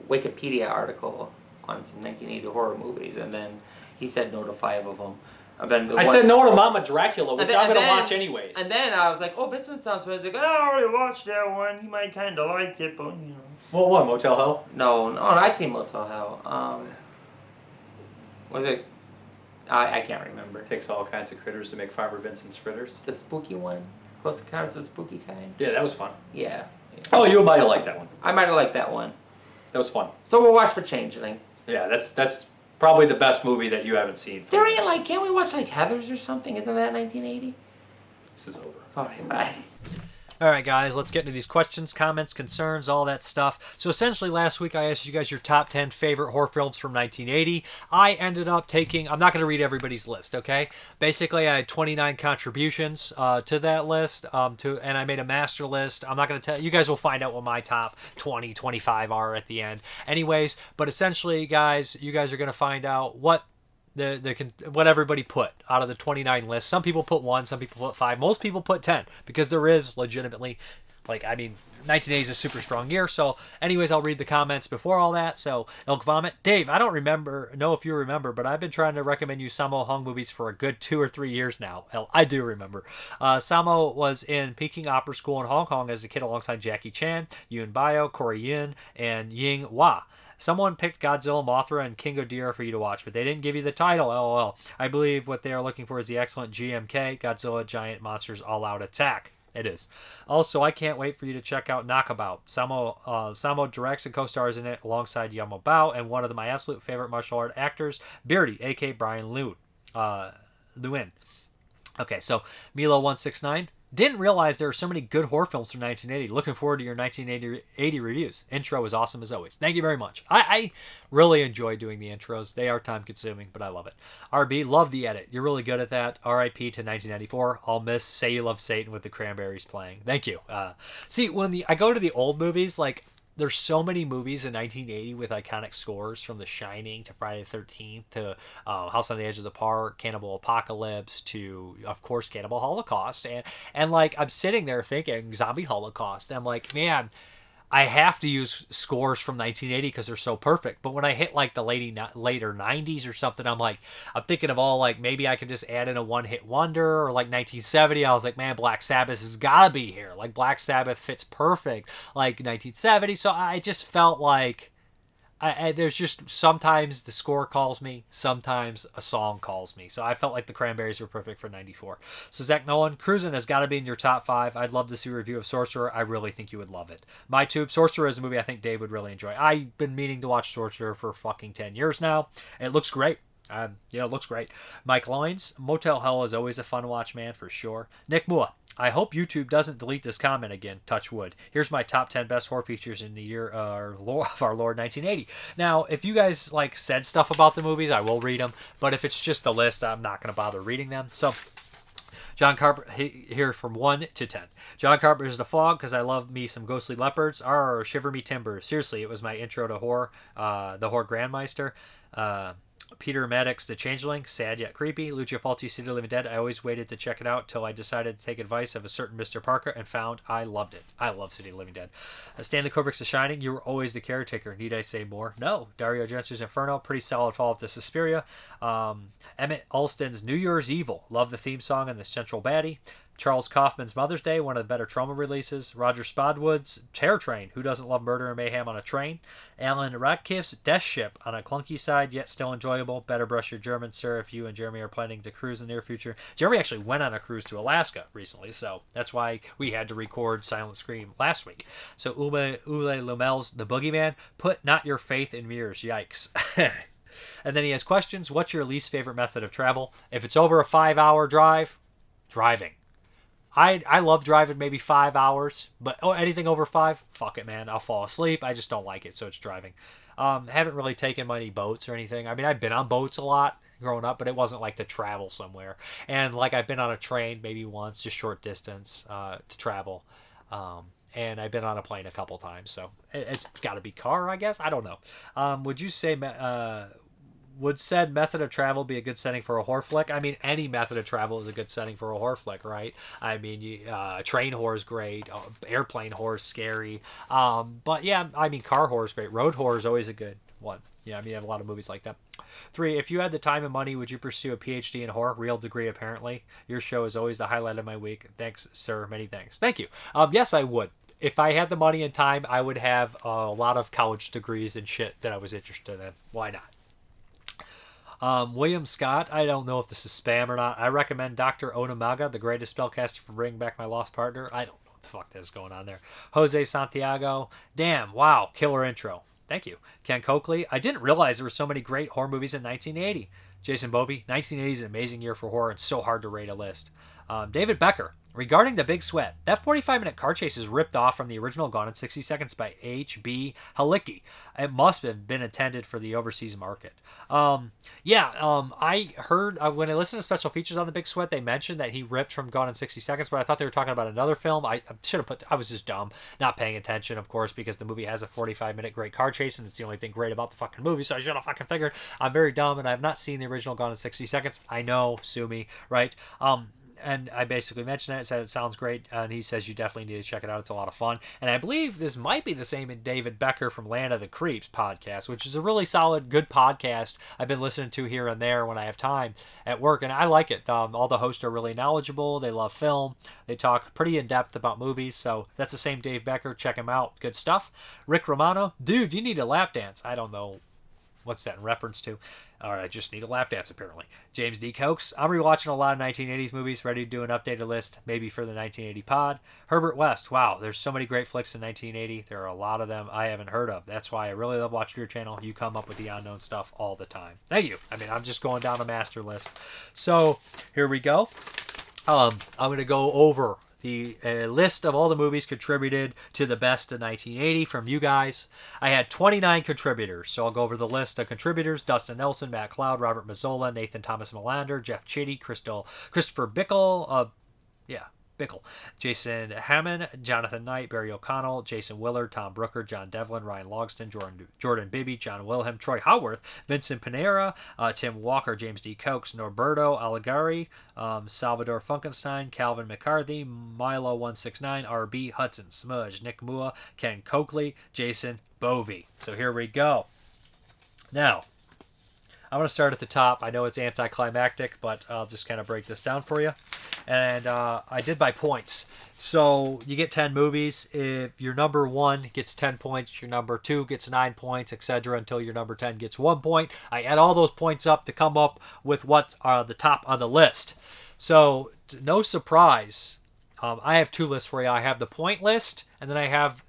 Wikipedia article on some 1980 horror movies, and then he said no to 5 of them. And then I said no to Mama Dracula, which I'm going to watch anyways. And then I was like, oh, this one sounds fun. I was like, I already watched that one. You might kind of like it, but, you know. What one? Motel Hell? No, I've seen Motel Hell. Was it... I can't remember. It takes all kinds of critters to make Farmer Vincent's fritters. The spooky one? Close Encounters of the Spooky Kind? Yeah, that was fun. Yeah. Oh, you might have liked that one. I might have liked that one. That was fun. So we'll watch for Changeling. Yeah, that's probably the best movie that you haven't seen. There ain't can't we watch Heathers or something? Isn't that 1980? This is over. Alright, bye. Alright guys, let's get into these questions, comments, concerns, all that stuff. So essentially last week I asked you guys your top 10 favorite horror films from 1980. I ended up taking, I'm not going to read everybody's list, okay? Basically I had 29 contributions to that list, and I made a master list. I'm not going to tell, you guys will find out what my top 20, 25 are at the end. Anyways, but essentially guys, you guys are going to find out what what everybody put out of the 29 list. Some people put 1, some people put 5, most people put 10 because there is legitimately 1980 is a super strong year. So anyways, I'll read the comments before all that. So Elk Vomit, Dave, I don't know if you remember, but I've been trying to recommend you Sammo Hung movies for a good 2 or 3 years now. Hell, I do remember. Sammo was in Peking Opera School in Hong Kong as a kid alongside Jackie Chan, Yuen Bio, Corey Yun, and Ying Hua. Someone picked Godzilla, Mothra, and King Ghidorah for you to watch, but they didn't give you the title, LOL. I believe what they are looking for is the excellent GMK, Godzilla Giant Monsters All Out Attack. It is. Also, I can't wait for you to check out Knockabout. Samo directs and co-stars in it alongside Yamo Bao and one of my absolute favorite martial art actors, Beardy, a.k.a. Brian Lewin. Okay, so Milo169. Didn't realize there are so many good horror films from 1980. Looking forward to your 1980 reviews. Intro is awesome as always. Thank you very much. I really enjoy doing the intros. They are time consuming, but I love it. RB, love the edit. You're really good at that. RIP to 1994. I'll miss Say You Love Satan with the Cranberries playing. Thank you. See, when I go to the old movies, like, there's so many movies in 1980 with iconic scores, from The Shining to Friday the 13th to House on the Edge of the Park, Cannibal Apocalypse to, of course, Cannibal Holocaust. And like, I'm sitting there thinking Zombie Holocaust. And I'm like, man, I have to use scores from 1980 because they're so perfect. But when I hit like the later 90s or something, I'm thinking of all, like, maybe I could just add in a one-hit wonder, or like 1970. I was like, man, Black Sabbath has got to be here. Like, Black Sabbath fits perfect. Like 1970. So I just felt like there's just sometimes the score calls me, sometimes a song calls me. So I felt like the Cranberries were perfect for 94. So Zach Nolan, Cruising has got to be in your top 5. I'd love to see a review of Sorcerer. I really think you would love it. My Tube, Sorcerer is a movie I think Dave would really enjoy. I've been meaning to watch Sorcerer for fucking 10 years now. It looks great. It looks great. Mike Loins, Motel Hell is always a fun watch, man, for sure. Nick Mua, I hope YouTube doesn't delete this comment again. Touch wood. Here's my top 10 best horror features in the year of our Lord 1980. Now, if you guys like said stuff about the movies, I will read them. But if it's just a list, I'm not going to bother reading them. So, John Carpenter, here from 1 to 10. John Carpenter's The Fog, because I love me some ghostly leopards. Shiver Me Timbers. Seriously, it was my intro to horror. The Horror Grandmeister. Peter Maddox, The Changeling, sad yet creepy. Lucio Fulci, City of the Living Dead. I always waited to check it out till I decided to take advice of a certain Mrparka and found I loved it. I love City of the Living Dead. Stanley Kubrick's The Shining. You were always the caretaker. Need I say more? No. Dario Argento's Inferno. Pretty solid follow-up to Suspiria. Emmett Alston's New Year's Evil. Love the theme song and the central baddie. Charles Kaufman's Mother's Day, one of the better Trhauma releases. Roger Spotwood's Terror Train, who doesn't love murder and mayhem on a train. Alan Radcliffe's Death Ship, on a clunky side, yet still enjoyable. Better brush your German, sir, if you and Jeremy are planning to cruise in the near future. Jeremy actually went on a cruise to Alaska recently, so that's why we had to record Silent Scream last week. So Ule Lomel's The Boogey Man, put not your faith in mirrors, yikes. And then he has questions. What's your least favorite method of travel? If it's over a 5-hour drive, driving. I love driving maybe 5 hours, but anything over 5, fuck it, man. I'll fall asleep. I just don't like it, so it's driving. Haven't really taken many boats or anything. I mean, I've been on boats a lot growing up, but it wasn't like to travel somewhere. And like I've been on a train maybe once, just short distance to travel. And I've been on a plane a couple times, so it's got to be car, I guess. I don't know. Would you say would said method of travel be a good setting for a horror flick? I mean, any method of travel is a good setting for a horror flick, right? I mean, train horror is great. Airplane horror is scary. But yeah, I mean, car horror is great. Road horror is always a good one. Yeah, I mean, you have a lot of movies like that. 3, if you had the time and money, would you pursue a PhD in horror? Real degree, apparently. Your show is always the highlight of my week. Thanks, sir. Many thanks. Thank you. Yes, I would. If I had the money and time, I would have a lot of college degrees and shit that I was interested in. Why not? William Scott, I don't know if this is spam or not. I recommend Dr. Onamaga, the greatest spellcaster for bringing back my lost partner. I don't know what the fuck is going on there. Jose Santiago, damn, wow, killer intro. Thank you. Ken Coakley, I didn't realize there were so many great horror movies in 1980. Jason Bovey, 1980 is an amazing year for horror and so hard to rate a list. David Becker, regarding The Big Sweat, that 45-minute car chase is ripped off from the original Gone in 60 Seconds by H.B. Halicki. It must have been intended for the overseas market. I heard, when I listened to special features on The Big Sweat, they mentioned that he ripped from Gone in 60 Seconds, but I thought they were talking about another film. I was just dumb, not paying attention, of course, because the movie has a 45-minute great car chase, and it's the only thing great about the fucking movie, so I should have fucking figured. I'm very dumb, and I have not seen the original Gone in 60 Seconds. I know, sue me, right? And I basically mentioned it, said it sounds great, and he says you definitely need to check it out. It's a lot of fun. And I believe this might be the same in David Becker from Land of the Creeps podcast, which is a really solid, good podcast I've been listening to here and there when I have time at work, and I like it. All the hosts are really knowledgeable. They love film. They talk pretty in-depth about movies, so that's the same Dave Becker. Check him out. Good stuff. Rick Romano, dude, you need a lap dance. I don't know What's that in reference to? All right, I just need a lap dance, apparently. James D. Cokes. I'm rewatching a lot of 1980s movies, ready to do an updated list, maybe for the 1980 pod. Herbert West. Wow, there's so many great flicks in 1980. There are a lot of them I haven't heard of. That's why I really love watching your channel. You come up with the unknown stuff all the time. Thank you. I mean, I'm just going down a master list. So, here we go. I'm going to go over the list of all the movies contributed to the best of 1980 from you guys. I had 29 contributors, so I'll go over the list of contributors. Dustin Nelson, Matt Cloud, Robert Mazzola, Nathan Thomas Melander, Jeff Chitty, Christopher Bickle, Bickle, Jason Hammond, Jonathan Knight, Barry O'Connell, Jason Willard, Tom Brooker, John Devlin, Ryan Logston, Jordan Bibby, John Wilhelm, Troy Howarth, Vincent Panera, Tim Walker, James D. Cokes, Norberto Allegari, Salvador Funkenstein, Calvin McCarthy, Milo169, RB, Hudson Smudge, Nick Mua, Ken Coakley, Jason Bovey. So here we go. Now, I'm going to start at the top. I know it's anticlimactic, but I'll just kind of break this down for you. And I did by points. So you get 10 movies. If your number 1 gets 10 points, your number 2 gets 9 points, etc., until your number 10 gets 1 point. I add all those points up to come up with what's the top on the list. So no surprise, I have 2 lists for you. I have the point list, and then I have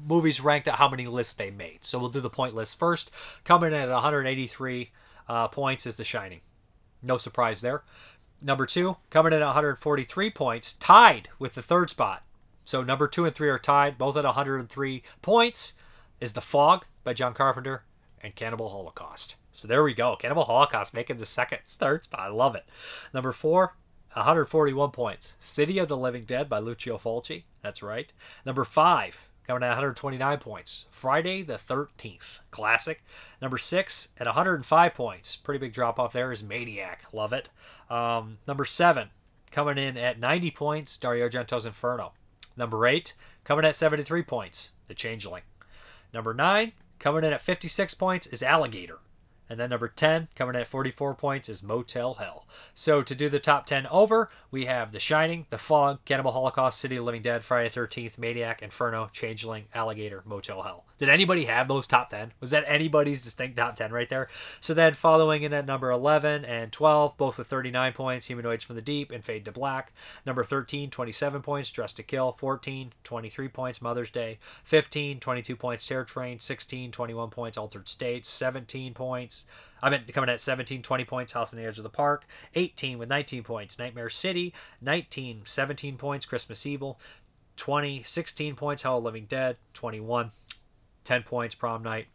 movies ranked at how many lists they made. So we'll do the point list first. Coming in at 183 points is The Shining. No surprise there. Number 2, coming in at 143 points, tied with the third spot. So number 2 and 3 are tied, both at 103 points, is The Fog by John Carpenter and Cannibal Holocaust. So there we go. Cannibal Holocaust making the third spot. I love it. Number 4, 141 points. City of the Living Dead by Lucio Fulci. That's right. Number 5, coming at 129 points. Friday the 13th. Classic. Number 6 at 105 points. Pretty big drop off there is Maniac. Love it. Number 7 coming in at 90 points. Dario Argento's Inferno. Number 8 coming at 73 points. The Changeling. Number 9 coming in at 56 points is Alligator. And then number 10, coming in at 44 points, is Motel Hell. So to do the top 10 over, we have The Shining, The Fog, Cannibal Holocaust, City of the Living Dead, Friday the 13th, Maniac, Inferno, Changeling, Alligator, Motel Hell. Did anybody have those top 10? Was that anybody's distinct top 10 right there? So then following in at number 11 and 12, both with 39 points, Humanoids from the Deep and Fade to Black. Number 13, 27 points, Dressed to Kill. 14, 23 points, Mother's Day. 15, 22 points, Terror Train. 16, 21 points, Altered States. 17 points, coming at 17, 20 points, House on the Edge of the Park. 18 with 19 points, Nightmare City. 19, 17 points, Christmas Evil. 20, 16 points, Hell of the Living Dead. 21, 10 points, Prom Night.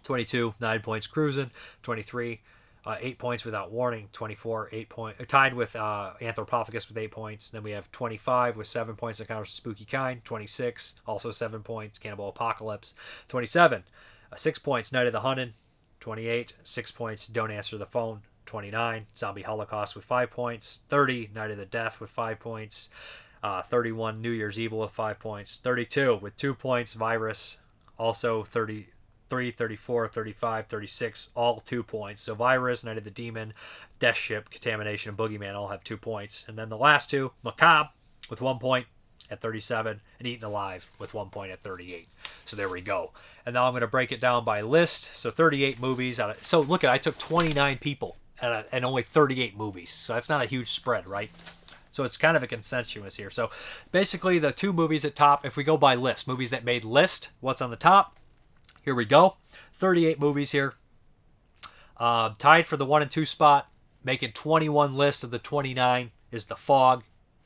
22, 9 points, Cruisin'. 23, 8 points, Without Warning. 24, 8 points, tied with Anthropophagus with 8 points. Then we have 25 with 7 points, Encounters of Spooky Kind. 26, also 7 points, Cannibal Apocalypse. 27, 6 points, Night of the Hunted. 28, 6 points, Don't Answer the Phone. 29, Zombie Holocaust with 5 points. 30, Night of the Death with 5 points. 31, New Year's Evil with 5 points. 32 with 2 points, Virus. Also 33, 34, 35, 36, all 2 points. So Virus, Night of the Demon, Death Ship, Contamination, and Boogey Man all have 2 points. And then the last 2, Macabre with 1 point at 37, and Eaten Alive with 1 point at 38. So there we go. And now I'm going to break it down by list. So 38 movies. So look I took 29 people and only 38 movies. So that's not a huge spread, right? So it's kind of a consensus here. So basically the 2 movies at top, if we go by list, movies that made list, what's on the top? Here we go. 38 movies here. Tied for the 1 and 2 spot, making 21 list of the 29 is The Fog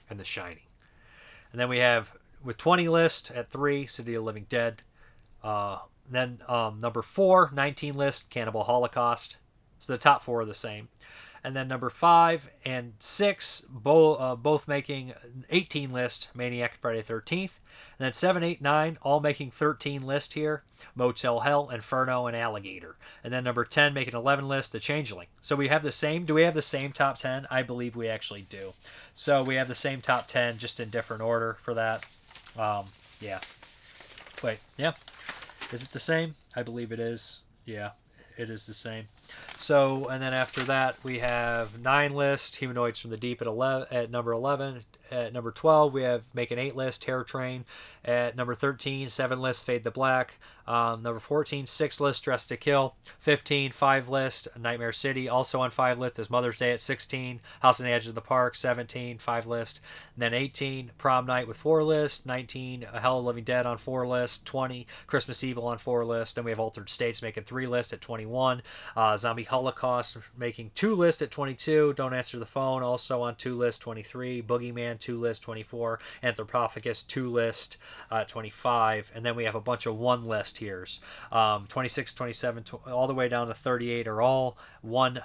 and The Shining. And then we have, with 20 list at 3, City of the Living Dead. Then number 4, 19 list, Cannibal Holocaust. So the top 4 are the same. And then number 5 and 6, both making 18 list, Maniac, Friday the 13th. And then 7, 8, 9, all making 13 list here, Motel Hell, Inferno, and Alligator. And then number 10 making 11 list, The Changeling. So we have the same, do we have the same top 10? I believe we actually do. So we have the same top 10, just in different order for that. Yeah. Wait, yeah. Is it the same? I believe it is. Yeah, it is the same. So, and then after that, we have 9 list, Humanoids from the Deep at number 11. At number 12, we have Make an 8 list, Terror Train. At number 13, 7 list, Fade to Black. Number 14, 6 list, Dress to Kill. 15, 5 list, Nightmare City. Also on 5 list is Mother's Day at 16. House on the Edge of the Park, 17, 5 list. And then 18, Prom Night with 4 list. 19, Hell of the Living Dead on 4 list. 20, Christmas Evil on 4 list. Then we have Altered States making 3 list at 21. Zombie Holocaust making 2 list at 22. Don't Answer the Phone also on 2 list, 23. Boogey Man 2 list, 24. Anthropophagus 2 list, 25. And then we have a bunch of 1 list here's 26, 27, all the way down to 38 are all 1.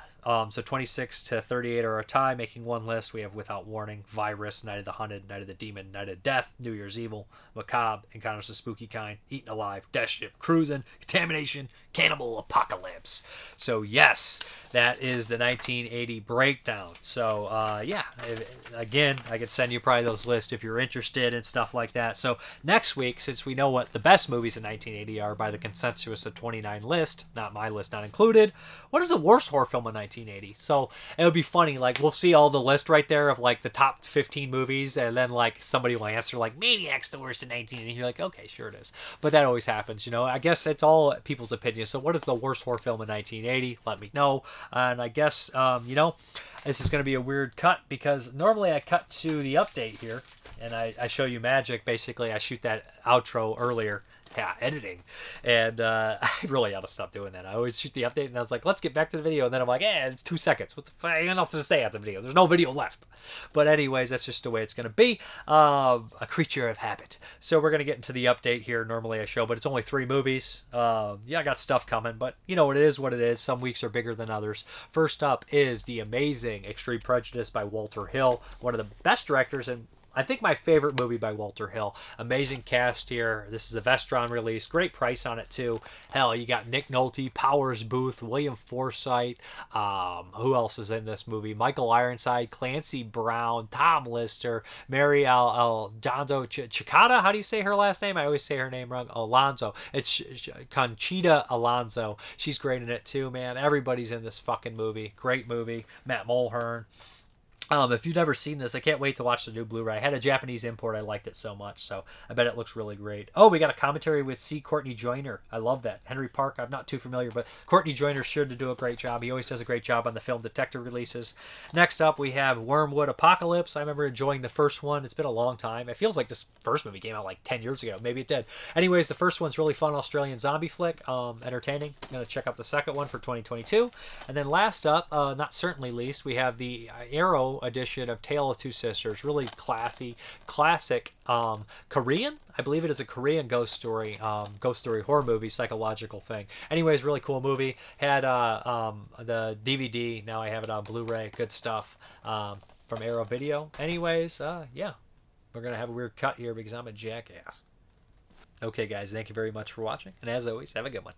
So 26 to 38 are a tie, making 1 list. We have Without Warning, Virus, Night of the Hunted, Night of the Demon, Night of Death, New Year's Evil, Macabre, Encounters of the Spooky Kind, Eaten Alive, Death Ship, Cruising, Contamination, Cannibal Apocalypse. So yes, that is the 1980 breakdown. So yeah, again, I could send you probably those lists if you're interested and stuff like that. So next week, since we know what the best movies in 1980 are by the consensus of 29 list, not my list not included, what is the worst horror film in 1980? So it would be funny, like we'll see all the list right there of like the top 15 movies, and then like somebody will answer like Maniac's the worst in 1980. You're like, okay, sure it is. But that always happens, you know. I guess it's all people's opinion. So what is the worst horror film in 1980? Let me know. And I guess, you know, this is going to be a weird cut because normally I cut to the update here and I show you magic. Basically, I shoot that outro earlier. Yeah, editing. And I really ought to stop doing that. I always shoot the update and I was like, let's get back to the video. And then I'm like, it's 2 seconds. What the fuck? I got nothing to say at the video. There's no video left. But anyways, that's just the way it's going to be. A creature of habit. So we're going to get into the update here. Normally I show, but it's only 3 movies. Yeah, I got stuff coming, but you know, it is what it is. Some weeks are bigger than others. First up is the amazing Extreme Prejudice by Walter Hill. One of the best directors and I think my favorite movie by Walter Hill. Amazing cast here. This is a Vestron release. Great price on it too. Hell, you got Nick Nolte, Powers Booth, William Forsythe. Who else is in this movie? Michael Ironside, Clancy Brown, Tom Lister, Mary Alonzo Chicada. How do you say her last name? I always say her name wrong. Alonzo. It's Conchita Alonso. She's great in it too, man. Everybody's in this fucking movie. Great movie. Matt Mulhern. If you've never seen this, I can't wait to watch the new Blu-ray. I had a Japanese import. I liked it so much, so I bet it looks really great. Oh, we got a commentary with C. Courtney Joyner. I love that. Henry Park, I'm not too familiar, but Courtney Joyner's sure to do a great job. He always does a great job on the film detective releases. Next up, we have Wyrmwood Apocalypse. I remember enjoying the first one. It's been a long time. It feels like this first movie came out like 10 years ago. Maybe it did. Anyways, the first one's really fun Australian zombie flick. Entertaining. I'm going to check out the second one for 2022. And then last up, not certainly least, we have the Arrow edition of Tale of Two Sisters. Really classy, classic Korean. I believe it is a Korean ghost story horror movie, psychological thing. Anyways, really cool movie. Had the DVD. Now I have it on Blu-ray. Good stuff from Arrow Video. Anyways, yeah, we're gonna have a weird cut here because I'm a jackass. Okay, guys, thank you very much for watching, and as always, have a good one.